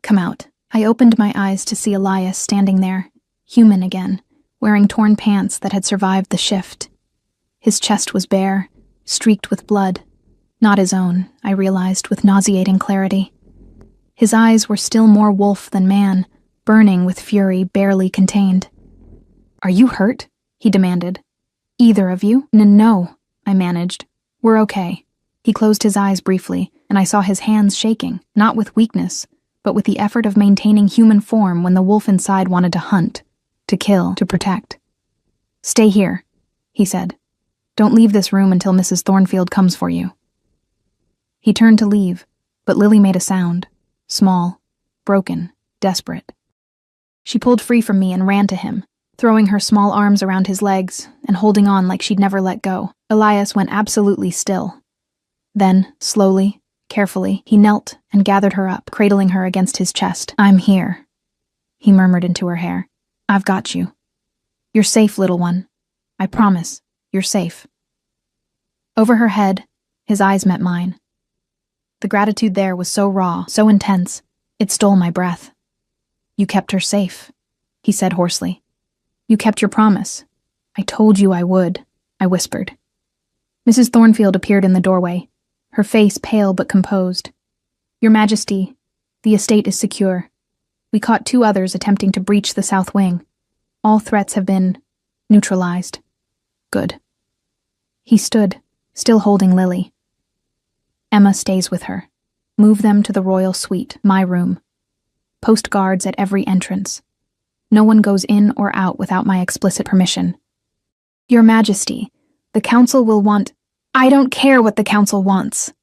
Come out." I opened my eyes to see Elias standing there, human again, wearing torn pants that had survived the shift. His chest was bare, streaked with blood. Not his own, I realized with nauseating clarity. His eyes were still more wolf than man, burning with fury barely contained. "Are you hurt?" he demanded. "Either of you?" No, I managed. "We're okay." He closed his eyes briefly, and I saw his hands shaking, not with weakness, but with the effort of maintaining human form when the wolf inside wanted to hunt, to kill, to protect. "Stay here," he said. "Don't leave this room until Mrs. Thornfield comes for you." He turned to leave, but Lily made a sound, small, broken, desperate. She pulled free from me and ran to him, throwing her small arms around his legs and holding on like she'd never let go. Elias went absolutely still. Then, slowly, carefully, he knelt and gathered her up, cradling her against his chest. "I'm here," he murmured into her hair. "I've got you. You're safe, little one. I promise, you're safe." Over her head, his eyes met mine. The gratitude there was so raw, so intense, it stole my breath. "You kept her safe," he said hoarsely. "You kept your promise. I told you I would," I whispered. Mrs. Thornfield appeared in the doorway, her face pale but composed. "Your Majesty, the estate is secure. We caught 2 others attempting to breach the south wing. All threats have been neutralized." "Good." He stood, still holding Lily. "Emma stays with her. Move them to the royal suite, my room. Post guards at every entrance. No one goes in or out without my explicit permission." "Your Majesty, the council will want—" "I don't care what the council wants."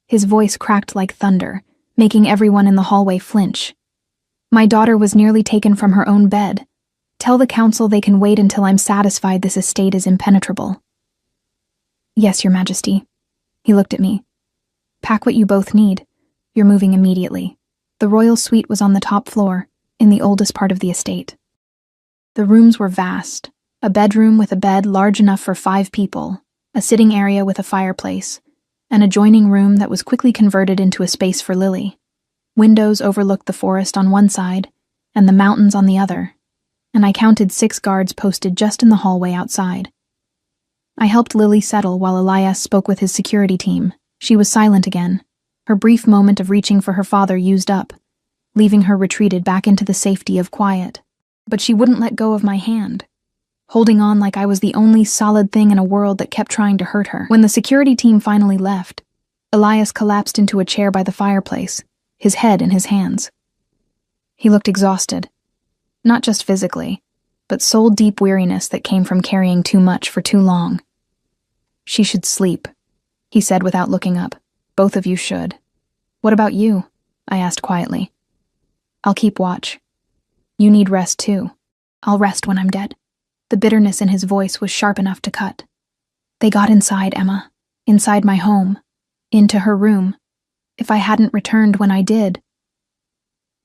His voice cracked like thunder, making everyone in the hallway flinch. "My daughter was nearly taken from her own bed. Tell the council they can wait until I'm satisfied this estate is impenetrable." "Yes, Your Majesty." He looked at me. "Pack what you both need. You're moving immediately." The royal suite was on the top floor, in the oldest part of the estate. The rooms were vast, a bedroom with a bed large enough for 5 people, a sitting area with a fireplace, an adjoining room that was quickly converted into a space for Lily. Windows overlooked the forest on one side, and the mountains on the other, and I counted 6 guards posted just in the hallway outside. I helped Lily settle while Elias spoke with his security team. She was silent again, her brief moment of reaching for her father used up, leaving her retreated back into the safety of quiet. But she wouldn't let go of my hand, holding on like I was the only solid thing in a world that kept trying to hurt her. When the security team finally left, Elias collapsed into a chair by the fireplace, his head in his hands. He looked exhausted, not just physically, but soul-deep weariness that came from carrying too much for too long. "She should sleep," he said without looking up. "Both of you should." "What about you?" I asked quietly. "I'll keep watch. You need rest too." "I'll rest when I'm dead." The bitterness in his voice was sharp enough to cut. "They got inside, Emma. Inside my home. Into her room. If I hadn't returned when I did—"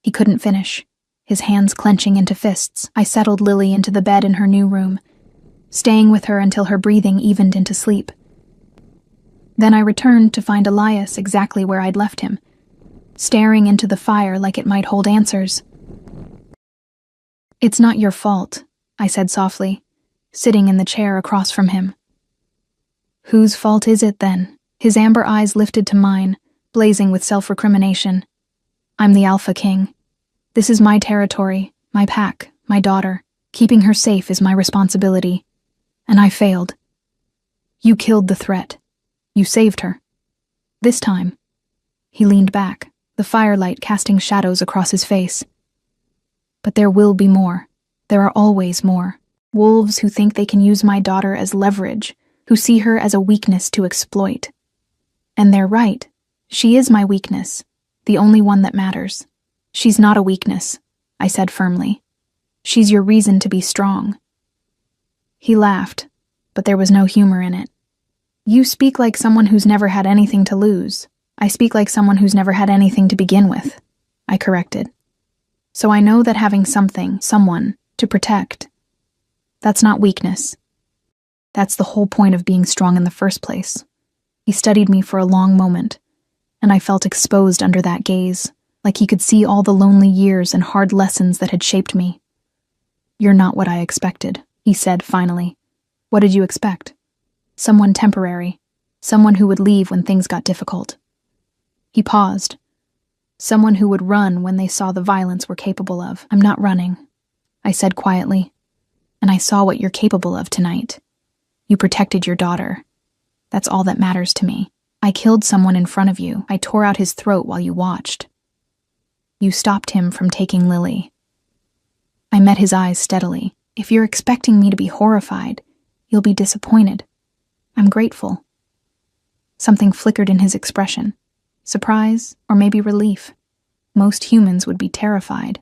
He couldn't finish, his hands clenching into fists. I settled Lily into the bed in her new room, staying with her until her breathing evened into sleep. Then I returned to find Elias exactly where I'd left him, staring into the fire like it might hold answers. "It's not your fault," I said softly, sitting in the chair across from him. "Whose fault is it then?" His amber eyes lifted to mine, blazing with self-recrimination. "I'm the Alpha King. This is my territory, my pack, my daughter. Keeping her safe is my responsibility. And I failed. You killed the threat. You saved her. This time—" He leaned back, the firelight casting shadows across his face. "But there will be more. There are always more. Wolves who think they can use my daughter as leverage, who see her as a weakness to exploit. And they're right. She is my weakness, the only one that matters. She's not a weakness," I said firmly. "She's your reason to be strong." He laughed, but there was no humor in it. "You speak like someone who's never had anything to lose. I speak like someone who's never had anything to begin with," I corrected. So I know that having something, someone, to protect, that's not weakness. That's the whole point of being strong in the first place. He studied me for a long moment, and I felt exposed under that gaze, like he could see all the lonely years and hard lessons that had shaped me. "You're not what I expected," he said finally. "What did you expect?" "Someone temporary. Someone who would leave when things got difficult." He paused. "Someone who would run when they saw the violence we're capable of." "I'm not running," I said quietly. "And I saw what you're capable of tonight. You protected your daughter. That's all that matters to me. I killed someone in front of you. I tore out his throat while you watched. You stopped him from taking Lily." I met his eyes steadily. "If you're expecting me to be horrified, you'll be disappointed. I'm grateful." Something flickered in his expression. Surprise, or maybe relief. Most humans would be terrified.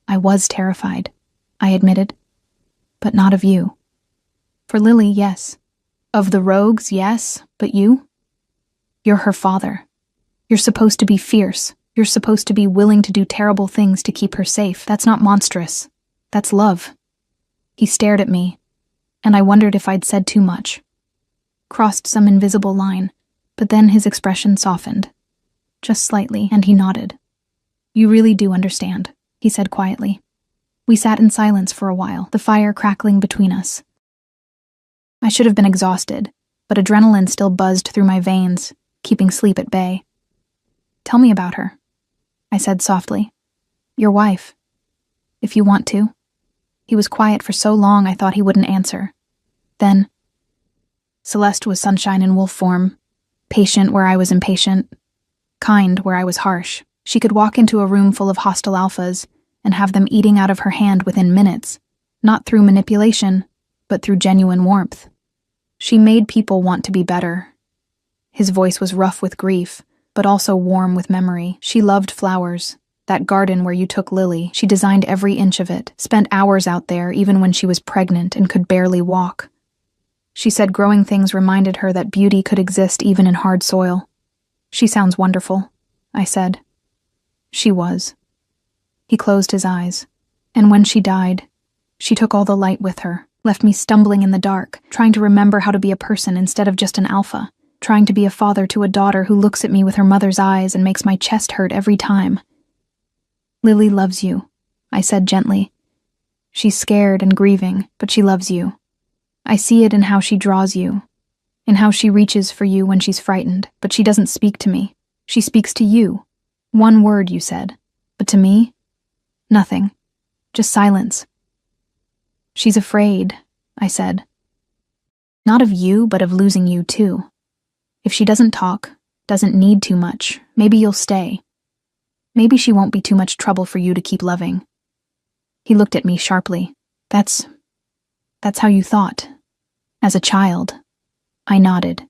"I was terrified," I admitted. "But not of you. For Lily, yes. Of the rogues, yes. But you? You're her father. You're supposed to be fierce. You're supposed to be willing to do terrible things to keep her safe. That's not monstrous. That's love." He stared at me, and I wondered if I'd said too much. Crossed some invisible line, but then his expression softened. Just slightly, and he nodded. "You really do understand," he said quietly. We sat in silence for a while, the fire crackling between us. I should have been exhausted, but adrenaline still buzzed through my veins, keeping sleep at bay. "Tell me about her," I said softly. "Your wife, if you want to." He was quiet for so long I thought he wouldn't answer. Then, Celeste was sunshine in wolf form, patient where I was impatient, kind where I was harsh. She could walk into a room full of hostile alphas and have them eating out of her hand within minutes, not through manipulation, but through genuine warmth. She made people want to be better. His voice was rough with grief, but also warm with memory. She loved flowers. That garden where you took Lily, she designed every inch of it, spent hours out there even when she was pregnant and could barely walk. She said growing things reminded her that beauty could exist even in hard soil. "She sounds wonderful," I said. She was. He closed his eyes. And when she died, she took all the light with her, left me stumbling in the dark, trying to remember how to be a person instead of just an alpha, trying to be a father to a daughter who looks at me with her mother's eyes and makes my chest hurt every time. "Lily loves you," I said gently. "She's scared and grieving, but she loves you. I see it in how she draws you, in how she reaches for you when she's frightened, but she doesn't speak to me. She speaks to you. One word, you said. But to me, nothing. Just silence." "She's afraid," I said. "Not of you, but of losing you too. If she doesn't talk, doesn't need too much, maybe you'll stay. Maybe she won't be too much trouble for you to keep loving." He looked at me sharply. That's how you thought. As a child." I nodded.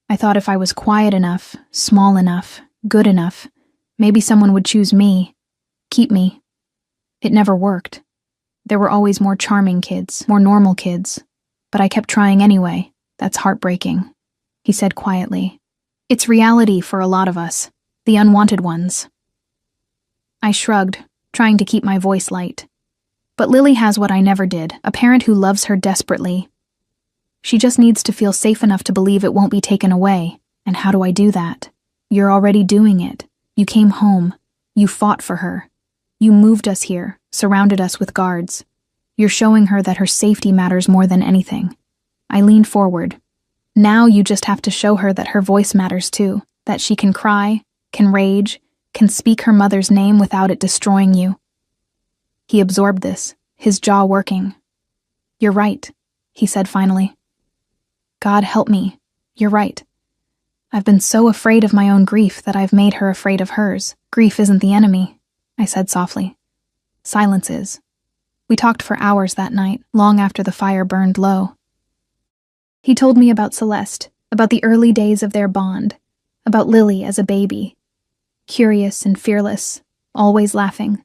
I thought if I was quiet enough, small enough, good enough, maybe someone would choose me, keep me. It never worked. There were always more charming kids, more normal kids. But I kept trying anyway. That's heartbreaking. He said quietly. "It's reality for a lot of us, the unwanted ones." I shrugged, trying to keep my voice light. "But Lily has what I never did, a parent who loves her desperately. She just needs to feel safe enough to believe it won't be taken away. And how do I do that? You're already doing it. You came home. You fought for her. You moved us here, surrounded us with guards. You're showing her that her safety matters more than anything." I leaned forward. "Now you just have to show her that her voice matters too, that she can cry, can rage, can speak her mother's name without it destroying you." He absorbed this, his jaw working. "You're right," he said finally. "God help me. You're right. I've been so afraid of my own grief that I've made her afraid of hers. Grief isn't the enemy," I said softly. "Silence is." We talked for hours that night, long after the fire burned low. He told me about Celeste, about the early days of their bond, about Lily as a baby. Curious and fearless, always laughing.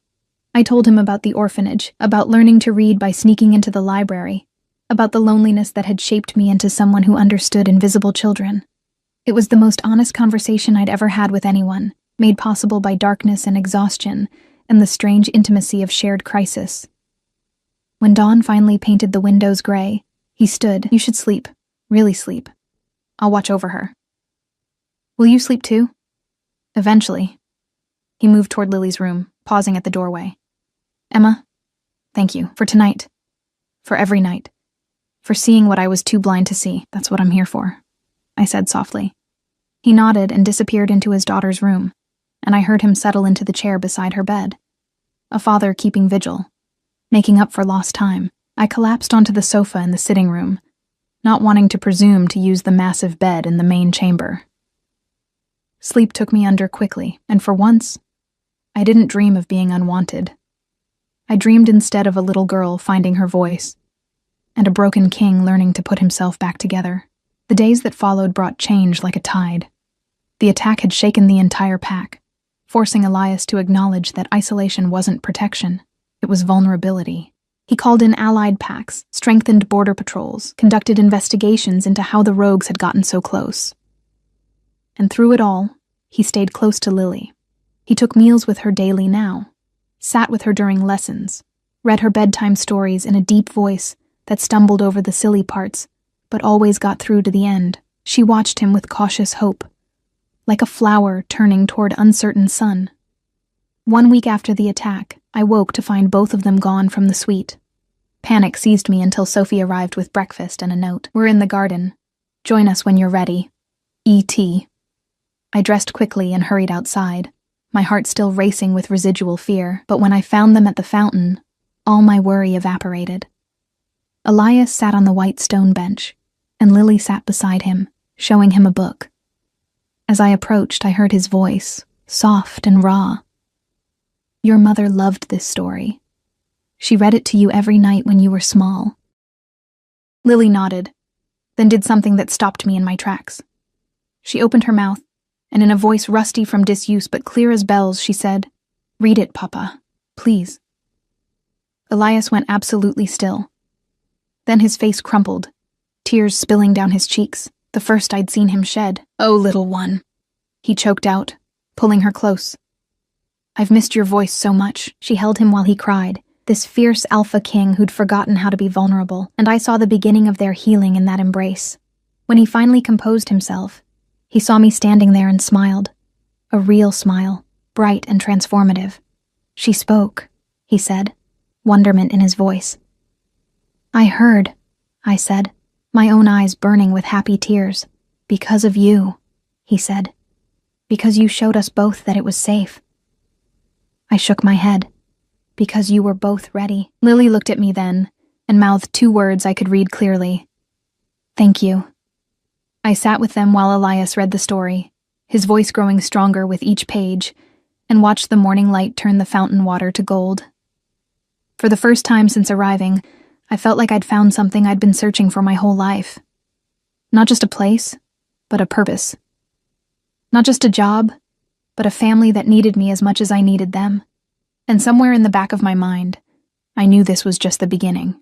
I told him about the orphanage, about learning to read by sneaking into the library, about the loneliness that had shaped me into someone who understood invisible children. It was the most honest conversation I'd ever had with anyone, made possible by darkness and exhaustion, and the strange intimacy of shared crisis. When dawn finally painted the windows gray, he stood. "You should sleep. Really sleep. I'll watch over her." "Will you sleep too?" "Eventually." He moved toward Lily's room, pausing at the doorway. "Emma, thank you. For tonight. For every night. For seeing what I was too blind to see. That's what I'm here for," I said softly. He nodded and disappeared into his daughter's room, and I heard him settle into the chair beside her bed. A father keeping vigil. Making up for lost time, I collapsed onto the sofa in the sitting room, not wanting to presume to use the massive bed in the main chamber. Sleep took me under quickly, and for once, I didn't dream of being unwanted. I dreamed instead of a little girl finding her voice, and a broken king learning to put himself back together. The days that followed brought change like a tide. The attack had shaken the entire pack, forcing Elias to acknowledge that isolation wasn't protection, it was vulnerability. He called in allied packs, strengthened border patrols, conducted investigations into how the rogues had gotten so close. And through it all, he stayed close to Lily. He took meals with her daily now, sat with her during lessons, read her bedtime stories in a deep voice that stumbled over the silly parts, but always got through to the end. She watched him with cautious hope, like a flower turning toward uncertain sun. 1 week after the attack, I woke to find both of them gone from the suite. Panic seized me until Sophie arrived with breakfast and a note. "We're in the garden. Join us when you're ready. E.T." I dressed quickly and hurried outside, my heart still racing with residual fear, but when I found them at the fountain, all my worry evaporated. Elias sat on the white stone bench, and Lily sat beside him, showing him a book. As I approached, I heard his voice, soft and raw. "Your mother loved this story. She read it to you every night when you were small." Lily nodded, then did something that stopped me in my tracks. She opened her mouth, and in a voice rusty from disuse but clear as bells, she said, "Read it, Papa, please." Elias went absolutely still. Then his face crumpled, tears spilling down his cheeks, the first I'd seen him shed. "Oh, little one," he choked out, pulling her close. "I've missed your voice so much." She held him while he cried, this fierce alpha king who'd forgotten how to be vulnerable, and I saw the beginning of their healing in that embrace. When he finally composed himself, he saw me standing there and smiled. A real smile, bright and transformative. "She spoke," he said, wonderment in his voice. "I heard," I said, my own eyes burning with happy tears. "Because of you," he said. "Because you showed us both that it was safe." I shook my head. "Because you were both ready." Lily looked at me then, and mouthed 2 words I could read clearly. "Thank you." I sat with them while Elias read the story, his voice growing stronger with each page, and watched the morning light turn the fountain water to gold. For the first time since arriving, I felt like I'd found something I'd been searching for my whole life. Not just a place, but a purpose. Not just a job, but a family that needed me as much as I needed them. And somewhere in the back of my mind, I knew this was just the beginning.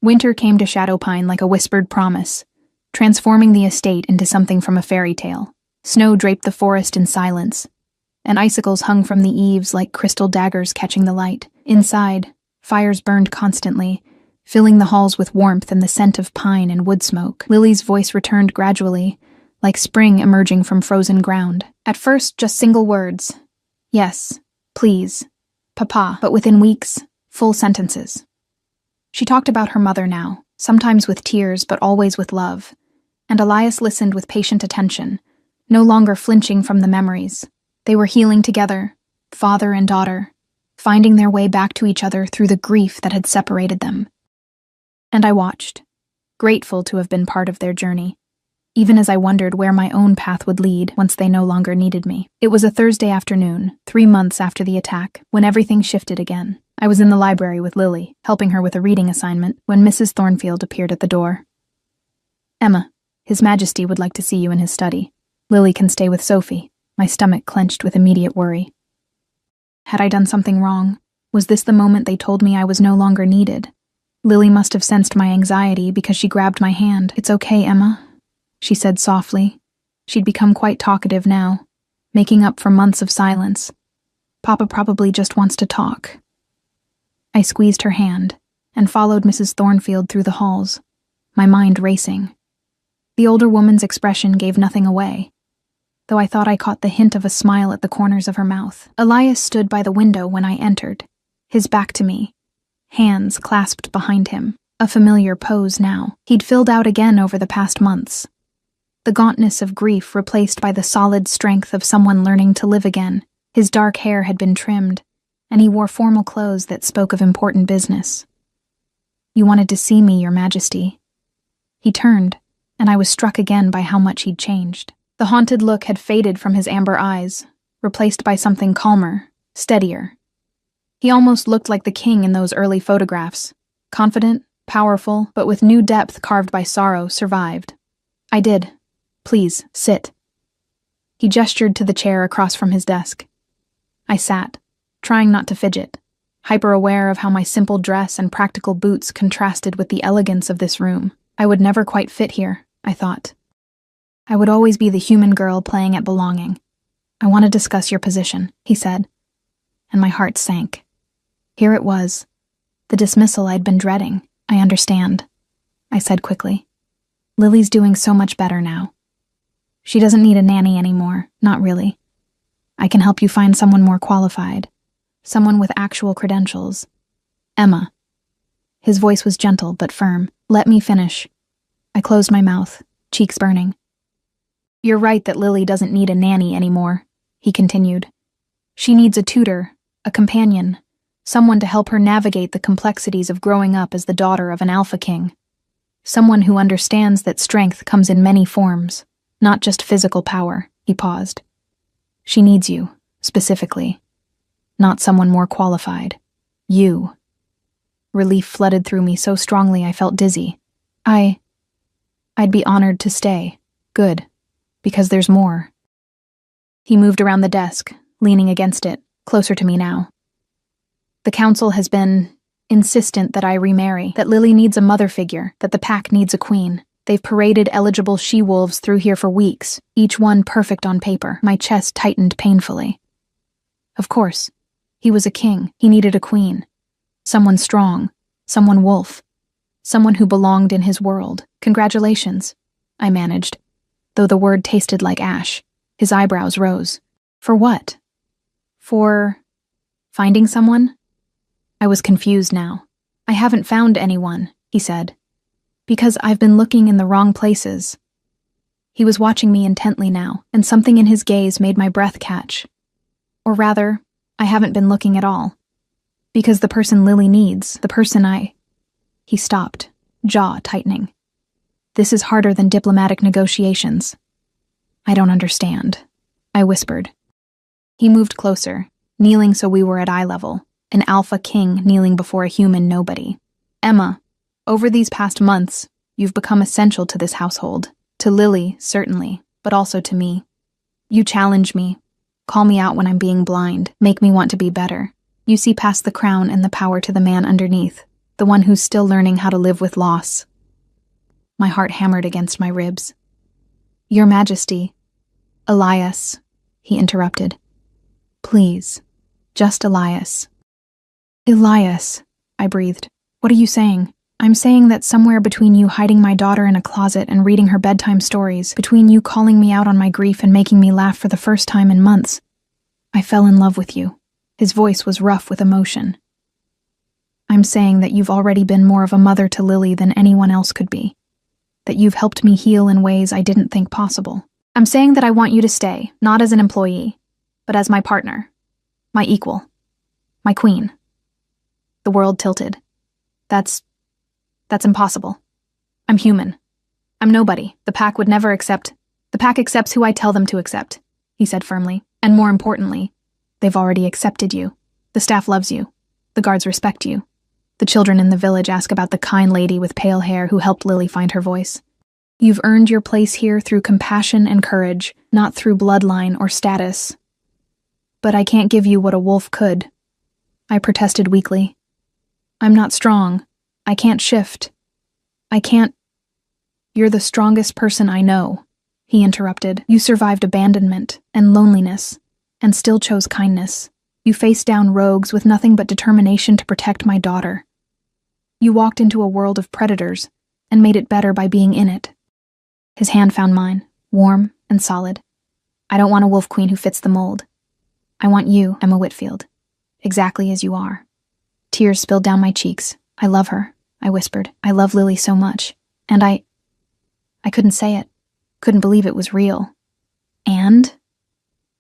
Winter came to Shadowpine like a whispered promise, transforming the estate into something from a fairy tale. Snow draped the forest in silence, and icicles hung from the eaves like crystal daggers catching the light. Inside, fires burned constantly, filling the halls with warmth and the scent of pine and wood smoke. Lily's voice returned gradually, like spring emerging from frozen ground. At first, just single words. "Yes, please, Papa," but within weeks, full sentences. She talked about her mother now, sometimes with tears but always with love, and Elias listened with patient attention, no longer flinching from the memories. They were healing together, father and daughter, finding their way back to each other through the grief that had separated them. And I watched, grateful to have been part of their journey, even as I wondered where my own path would lead once they no longer needed me. It was a Thursday afternoon, 3 months after the attack, when everything shifted again. I was in the library with Lily, helping her with a reading assignment, when Mrs. Thornfield appeared at the door. "Emma, His Majesty would like to see you in his study. Lily can stay with Sophie." My stomach clenched with immediate worry. Had I done something wrong? Was this the moment they told me I was no longer needed? Lily must have sensed my anxiety because she grabbed my hand. "It's okay, Emma," she said softly. She'd become quite talkative now, making up for months of silence. Papa probably just wants to talk. I squeezed her hand and followed Mrs. Thornfield through the halls, my mind racing. The older woman's expression gave nothing away, though I thought I caught the hint of a smile at the corners of her mouth. Elias stood by the window when I entered, his back to me, hands clasped behind him, a familiar pose now. He'd filled out again over the past months. The gauntness of grief replaced by the solid strength of someone learning to live again. His dark hair had been trimmed, and he wore formal clothes that spoke of important business. "You wanted to see me, Your Majesty." He turned, and I was struck again by how much he'd changed. The haunted look had faded from his amber eyes, replaced by something calmer, steadier. He almost looked like the king in those early photographs, confident, powerful, but with new depth carved by sorrow survived. "I did. Please, sit." He gestured to the chair across from his desk. I sat, trying not to fidget, hyper-aware of how my simple dress and practical boots contrasted with the elegance of this room. I would never quite fit here, I thought. I would always be the human girl playing at belonging. "I want to discuss your position," he said, and my heart sank. Here it was, the dismissal I'd been dreading. "I understand," I said quickly. "Lily's doing so much better now. She doesn't need a nanny anymore, not really. I can help you find someone more qualified, someone with actual credentials. Emma." His voice was gentle but firm. "Let me finish." I closed my mouth, cheeks burning. "You're right that Lily doesn't need a nanny anymore," he continued. "She needs a tutor, a companion, someone to help her navigate the complexities of growing up as the daughter of an alpha king. Someone who understands that strength comes in many forms, not just physical power." He paused. "She needs you, specifically. Not someone more qualified. You." Relief flooded through me so strongly I felt dizzy. I'd be honored to stay. Good. Because there's more." He moved around the desk, leaning against it, closer to me now. "The council has been insistent that I remarry, that Lily needs a mother figure, that the pack needs a queen. They've paraded eligible she-wolves through here for weeks, each one perfect on paper." My chest tightened painfully. Of course. He was a king. He needed a queen. Someone strong. Someone wolf. Someone who belonged in his world. "Congratulations," I managed, though the word tasted like ash. His eyebrows rose. "For what?" "For finding someone?" I was confused now. "I haven't found anyone," he said. "Because I've been looking in the wrong places." He was watching me intently now, and something in his gaze made my breath catch. Or rather, I haven't been looking at all. Because the person Lily needs, the person He stopped, jaw tightening. "This is harder than diplomatic negotiations." "I don't understand," I whispered. He moved closer, kneeling so we were at eye level, an alpha king kneeling before a human nobody. "Emma, over these past months, you've become essential to this household. To Lily, certainly, but also to me. You challenge me, call me out when I'm being blind, make me want to be better. You see past the crown and the power to the man underneath, the one who's still learning how to live with loss." My heart hammered against my ribs. "Your Majesty." "Elias," he interrupted. "Please, just Elias." "Elias," I breathed. "What are you saying?" "I'm saying that somewhere between you hiding my daughter in a closet and reading her bedtime stories, between you calling me out on my grief and making me laugh for the first time in months, I fell in love with you." His voice was rough with emotion. "I'm saying that you've already been more of a mother to Lily than anyone else could be. That you've helped me heal in ways I didn't think possible. I'm saying that I want you to stay, not as an employee, but as my partner, my equal, my queen." The world tilted. That's impossible. I'm human. I'm nobody. The pack would never accept. The pack accepts who I tell them to accept," he said firmly. "And more importantly, they've already accepted you. The staff loves you. The guards respect you. The children in the village ask about the kind lady with pale hair who helped Lily find her voice. You've earned your place here through compassion and courage, not through bloodline or status." "But I can't give you what a wolf could," I protested weakly. "I'm not strong. I can't shift. I can't—" "You're the strongest person I know," he interrupted. "You survived abandonment and loneliness, and still chose kindness. You faced down rogues with nothing but determination to protect my daughter. You walked into a world of predators and made it better by being in it. His hand found mine, warm and solid. I don't want a wolf queen who fits the mold. I want you, Emma Whitfield, exactly as you are. Tears spilled down my cheeks. I love her, I whispered. I love Lily so much. And I couldn't say it. Couldn't believe it was real. And?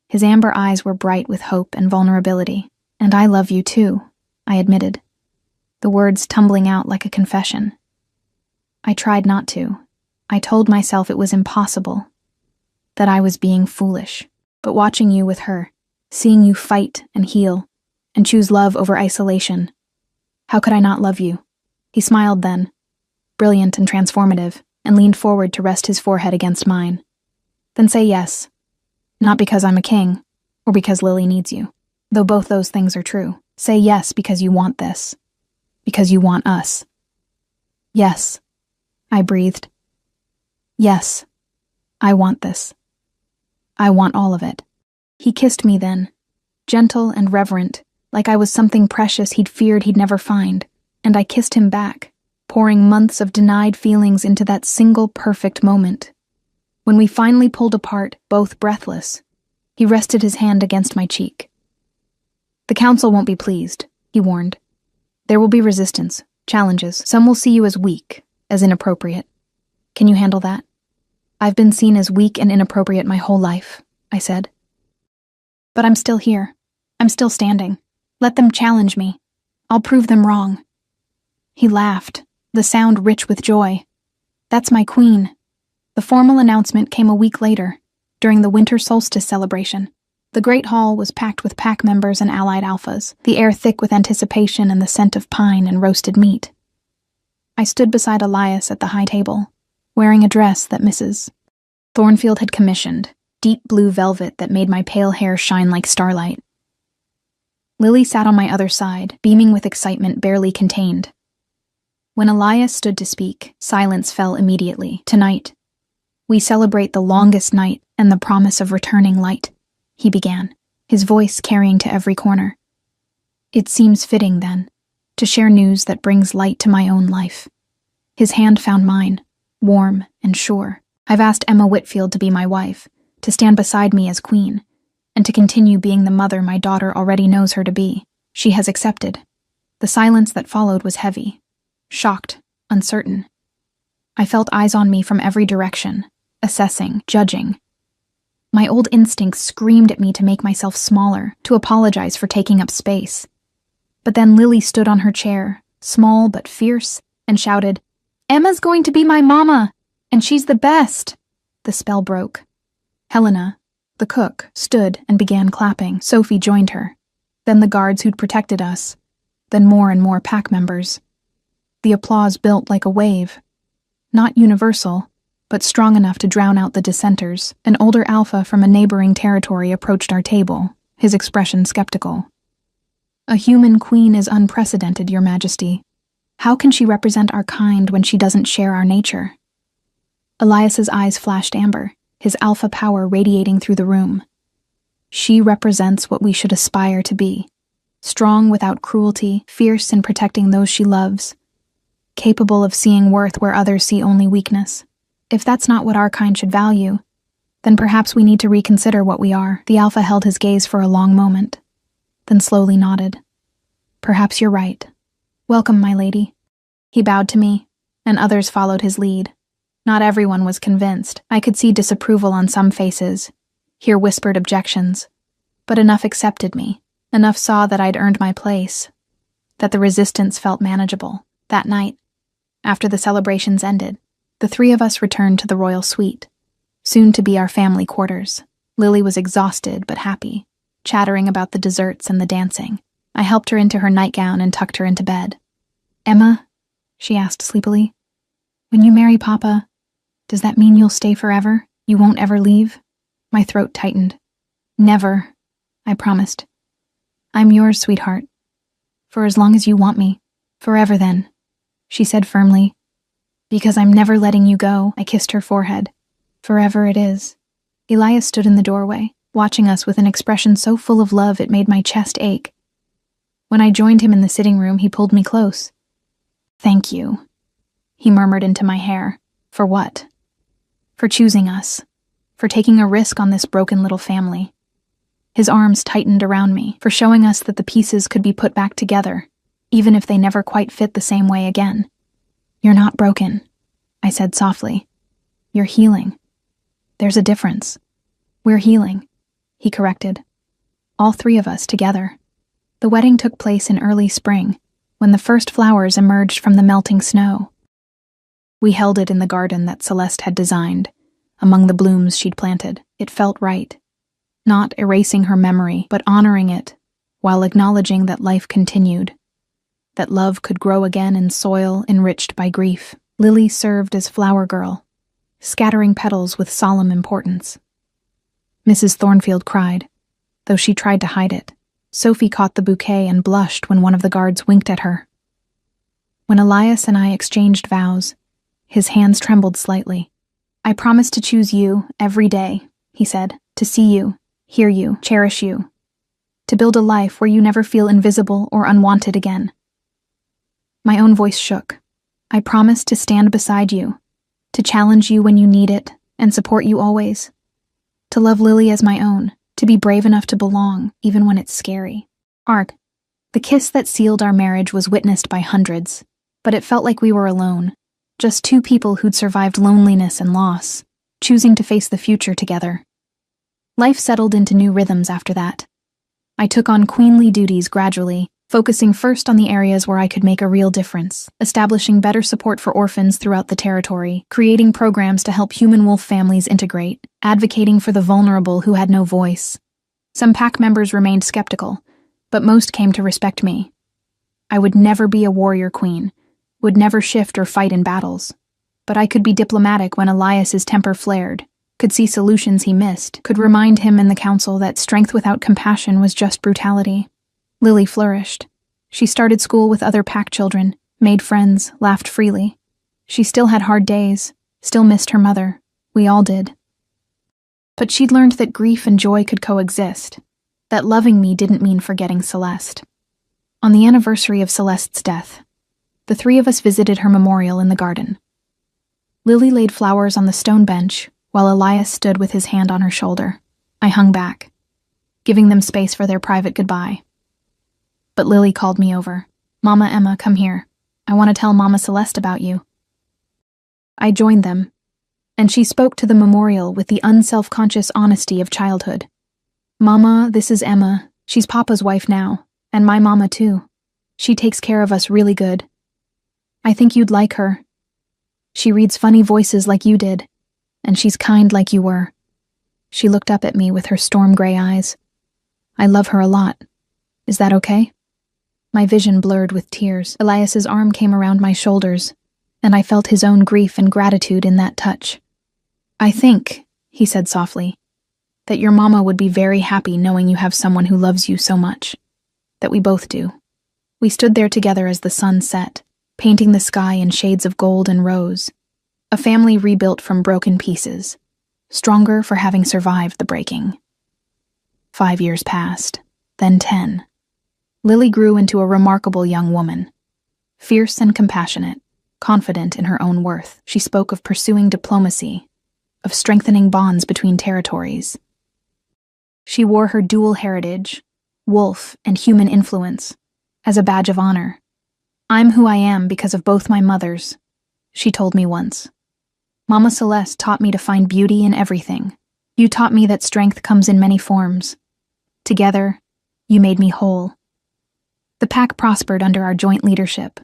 His amber eyes were bright with hope and vulnerability. And I love you too, I admitted, the words tumbling out like a confession. I tried not to. I told myself it was impossible, that I was being foolish. But watching you with her, seeing you fight and heal, and choose love over isolation, how could I not love you? He smiled then, brilliant and transformative, and leaned forward to rest his forehead against mine. Then say yes. Not because I'm a king, or because Lily needs you, though both those things are true. Say yes because you want this. Because you want us. Yes, I breathed. Yes, I want this. I want all of it. He kissed me then, gentle and reverent, like I was something precious he'd feared he'd never find, and I kissed him back, pouring months of denied feelings into that single perfect moment. When we finally pulled apart, both breathless, he rested his hand against my cheek. The council won't be pleased, he warned. There will be resistance, challenges. Some will see you as weak, as inappropriate. Can you handle that? I've been seen as weak and inappropriate my whole life, I said. But I'm still here. I'm still standing. Let them challenge me. I'll prove them wrong. He laughed, the sound rich with joy. That's my queen. The formal announcement came a week later, during the winter solstice celebration. The great hall was packed with pack members and allied alphas, the air thick with anticipation and the scent of pine and roasted meat. I stood beside Elias at the high table, wearing a dress that Mrs. Thornfield had commissioned, deep blue velvet that made my pale hair shine like starlight. Lily sat on my other side, beaming with excitement barely contained. When Elias stood to speak, silence fell immediately. Tonight, we celebrate the longest night and the promise of returning light, he began, his voice carrying to every corner. It seems fitting, then, to share news that brings light to my own life. His hand found mine, warm and sure. I've asked Emma Whitfield to be my wife, to stand beside me as queen, and to continue being the mother my daughter already knows her to be. She has accepted. The silence that followed was heavy, shocked, uncertain. I felt eyes on me from every direction, assessing, judging. My old instincts screamed at me to make myself smaller, to apologize for taking up space. But then Lily stood on her chair, small but fierce, and shouted, "Emma's going to be my mama, and she's the best." The spell broke. Helena, the cook, stood and began clapping. Sophie joined her. Then the guards who'd protected us. Then more and more pack members. The applause built like a wave. Not universal, but strong enough to drown out the dissenters. An older alpha from a neighboring territory approached our table, his expression skeptical. "A human queen is unprecedented, Your Majesty. How can she represent our kind when she doesn't share our nature?" Elias's eyes flashed amber, his alpha power radiating through the room. She represents what we should aspire to be. Strong without cruelty, fierce in protecting those she loves. Capable of seeing worth where others see only weakness. If that's not what our kind should value, then perhaps we need to reconsider what we are. The alpha held his gaze for a long moment, then slowly nodded. "Perhaps you're right. Welcome, my lady." He bowed to me, and others followed his lead. Not everyone was convinced. I could see disapproval on some faces, hear whispered objections. But enough accepted me. Enough saw that I'd earned my place, that the resistance felt manageable. That night, after the celebrations ended, the three of us returned to the royal suite, soon to be our family quarters. Lily was exhausted but happy, chattering about the desserts and the dancing. I helped her into her nightgown and tucked her into bed. "Emma," she asked sleepily, "when you marry Papa, does that mean you'll stay forever? You won't ever leave?" My throat tightened. "Never," I promised. "I'm yours, sweetheart. For as long as you want me. Forever then," she said firmly. "Because I'm never letting you go," I kissed her forehead. "Forever it is." Elias stood in the doorway, watching us with an expression so full of love it made my chest ache. When I joined him in the sitting room, he pulled me close. "Thank you," he murmured into my hair. "For what?" "For choosing us. For taking a risk on this broken little family." His arms tightened around me, for showing us that the pieces could be put back together, even if they never quite fit the same way again. "You're not broken," I said softly. "You're healing. There's a difference. We're healing," he corrected. "All three of us together." The wedding took place in early spring, when the first flowers emerged from the melting snow. We held it in the garden that Celeste had designed, among the blooms she'd planted. It felt right. Not erasing her memory, but honoring it, while acknowledging that life continued, that love could grow again in soil enriched by grief. Lily served as flower girl, scattering petals with solemn importance. Mrs. Thornfield cried, though she tried to hide it. Sophie caught the bouquet and blushed when one of the guards winked at her. When Elias and I exchanged vows, his hands trembled slightly. "I promise to choose you every day," he said, "to see you, hear you, cherish you, to build a life where you never feel invisible or unwanted again." My own voice shook. "I promise to stand beside you, to challenge you when you need it, and support you always. To love Lily as my own, to be brave enough to belong, even when it's scary." Hark! The kiss that sealed our marriage was witnessed by hundreds, but it felt like we were alone, just two people who'd survived loneliness and loss, choosing to face the future together. Life settled into new rhythms after that. I took on queenly duties gradually, focusing first on the areas where I could make a real difference, establishing better support for orphans throughout the territory, creating programs to help human wolf families integrate, advocating for the vulnerable who had no voice. Some pack members remained skeptical, but most came to respect me. I would never be a warrior queen, would never shift or fight in battles, but I could be diplomatic when Elias's temper flared, could see solutions he missed, could remind him and the council that strength without compassion was just brutality. Lily flourished. She started school with other pack children, made friends, laughed freely. She still had hard days, still missed her mother. We all did. But she'd learned that grief and joy could coexist, that loving me didn't mean forgetting Celeste. On the anniversary of Celeste's death, the three of us visited her memorial in the garden. Lily laid flowers on the stone bench, while Elias stood with his hand on her shoulder. I hung back, giving them space for their private goodbye. But Lily called me over. "Mama Emma, come here. I want to tell Mama Celeste about you." I joined them, and she spoke to the memorial with the unself-conscious honesty of childhood. "Mama, this is Emma. She's Papa's wife now, and my mama too. She takes care of us really good. I think you'd like her. She reads funny voices like you did, and she's kind like you were." She looked up at me with her storm-gray eyes. "I love her a lot. Is that okay?" My vision blurred with tears. Elias's arm came around my shoulders, and I felt his own grief and gratitude in that touch. "I think," he said softly, "that your mama would be very happy knowing you have someone who loves you so much. That we both do." We stood there together as the sun set, painting the sky in shades of gold and rose. A family rebuilt from broken pieces, stronger for having survived the breaking. 5 years passed, then 10. Lily grew into a remarkable young woman. Fierce and compassionate, confident in her own worth, she spoke of pursuing diplomacy, of strengthening bonds between territories. She wore her dual heritage, wolf and human influence, as a badge of honor. "I'm who I am because of both my mothers," she told me once. "Mama Celeste taught me to find beauty in everything. You taught me that strength comes in many forms. Together, you made me whole." The pack prospered under our joint leadership.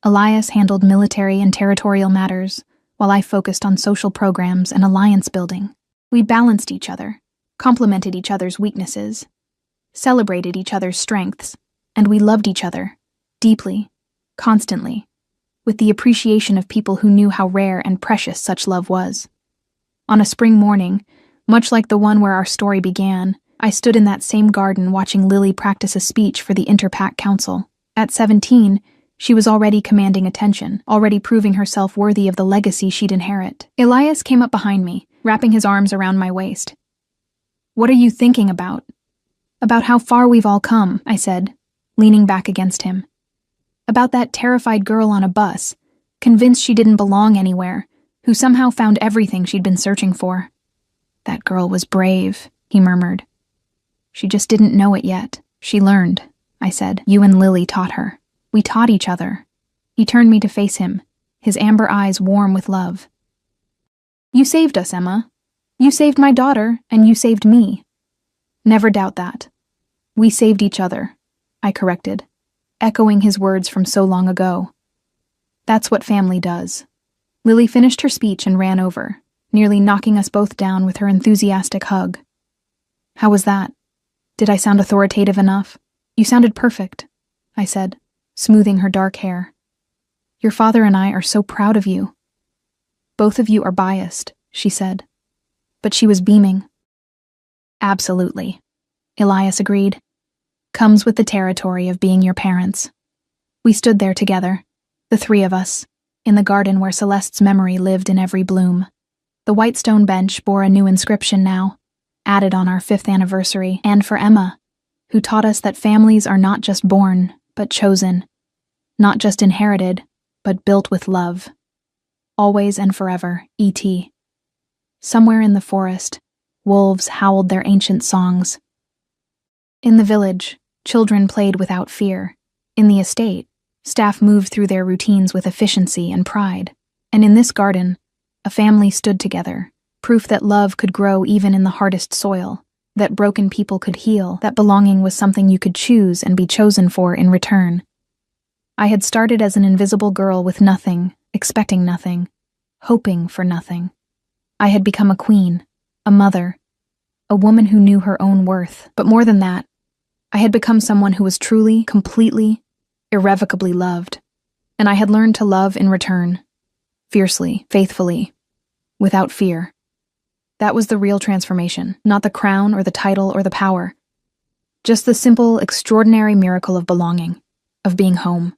Elias handled military and territorial matters, while I focused on social programs and alliance building. We balanced each other, complemented each other's weaknesses, celebrated each other's strengths, and we loved each other, deeply, constantly, with the appreciation of people who knew how rare and precious such love was. On a spring morning, much like the one where our story began, I stood in that same garden watching Lily practice a speech for the Interpack Council. At 17, she was already commanding attention, already proving herself worthy of the legacy she'd inherit. Elias came up behind me, wrapping his arms around my waist. What are you thinking about? About how far we've all come, I said, leaning back against him. About that terrified girl on a bus, convinced she didn't belong anywhere, who somehow found everything she'd been searching for. That girl was brave, he murmured. She just didn't know it yet. She learned, I said. You and Lily taught her. We taught each other. He turned me to face him, his amber eyes warm with love. You saved us, Emma. You saved my daughter, and you saved me. Never doubt that. We saved each other, I corrected, echoing his words from so long ago. That's what family does. Lily finished her speech and ran over, nearly knocking us both down with her enthusiastic hug. How was that? Did I sound authoritative enough? You sounded perfect, I said, smoothing her dark hair. Your father and I are so proud of you. Both of you are biased, she said. But she was beaming. Absolutely, Elias agreed. Comes with the territory of being your parents. We stood there together, the three of us, in the garden where Celeste's memory lived in every bloom. The white stone bench bore a new inscription now, added on our 5th anniversary, and for Emma, who taught us that families are not just born, but chosen, not just inherited, but built with love. Always and forever, E.T. Somewhere in the forest, wolves howled their ancient songs. In the village, children played without fear. In the estate, staff moved through their routines with efficiency and pride. And in this garden, a family stood together, proof that love could grow even in the hardest soil, that broken people could heal, that belonging was something you could choose and be chosen for in return. I had started as an invisible girl with nothing, expecting nothing, hoping for nothing. I had become a queen, a mother, a woman who knew her own worth. But more than that, I had become someone who was truly, completely, irrevocably loved. And I had learned to love in return, fiercely, faithfully, without fear. That was the real transformation, not the crown or the title or the power. Just the simple, extraordinary miracle of belonging, of being home.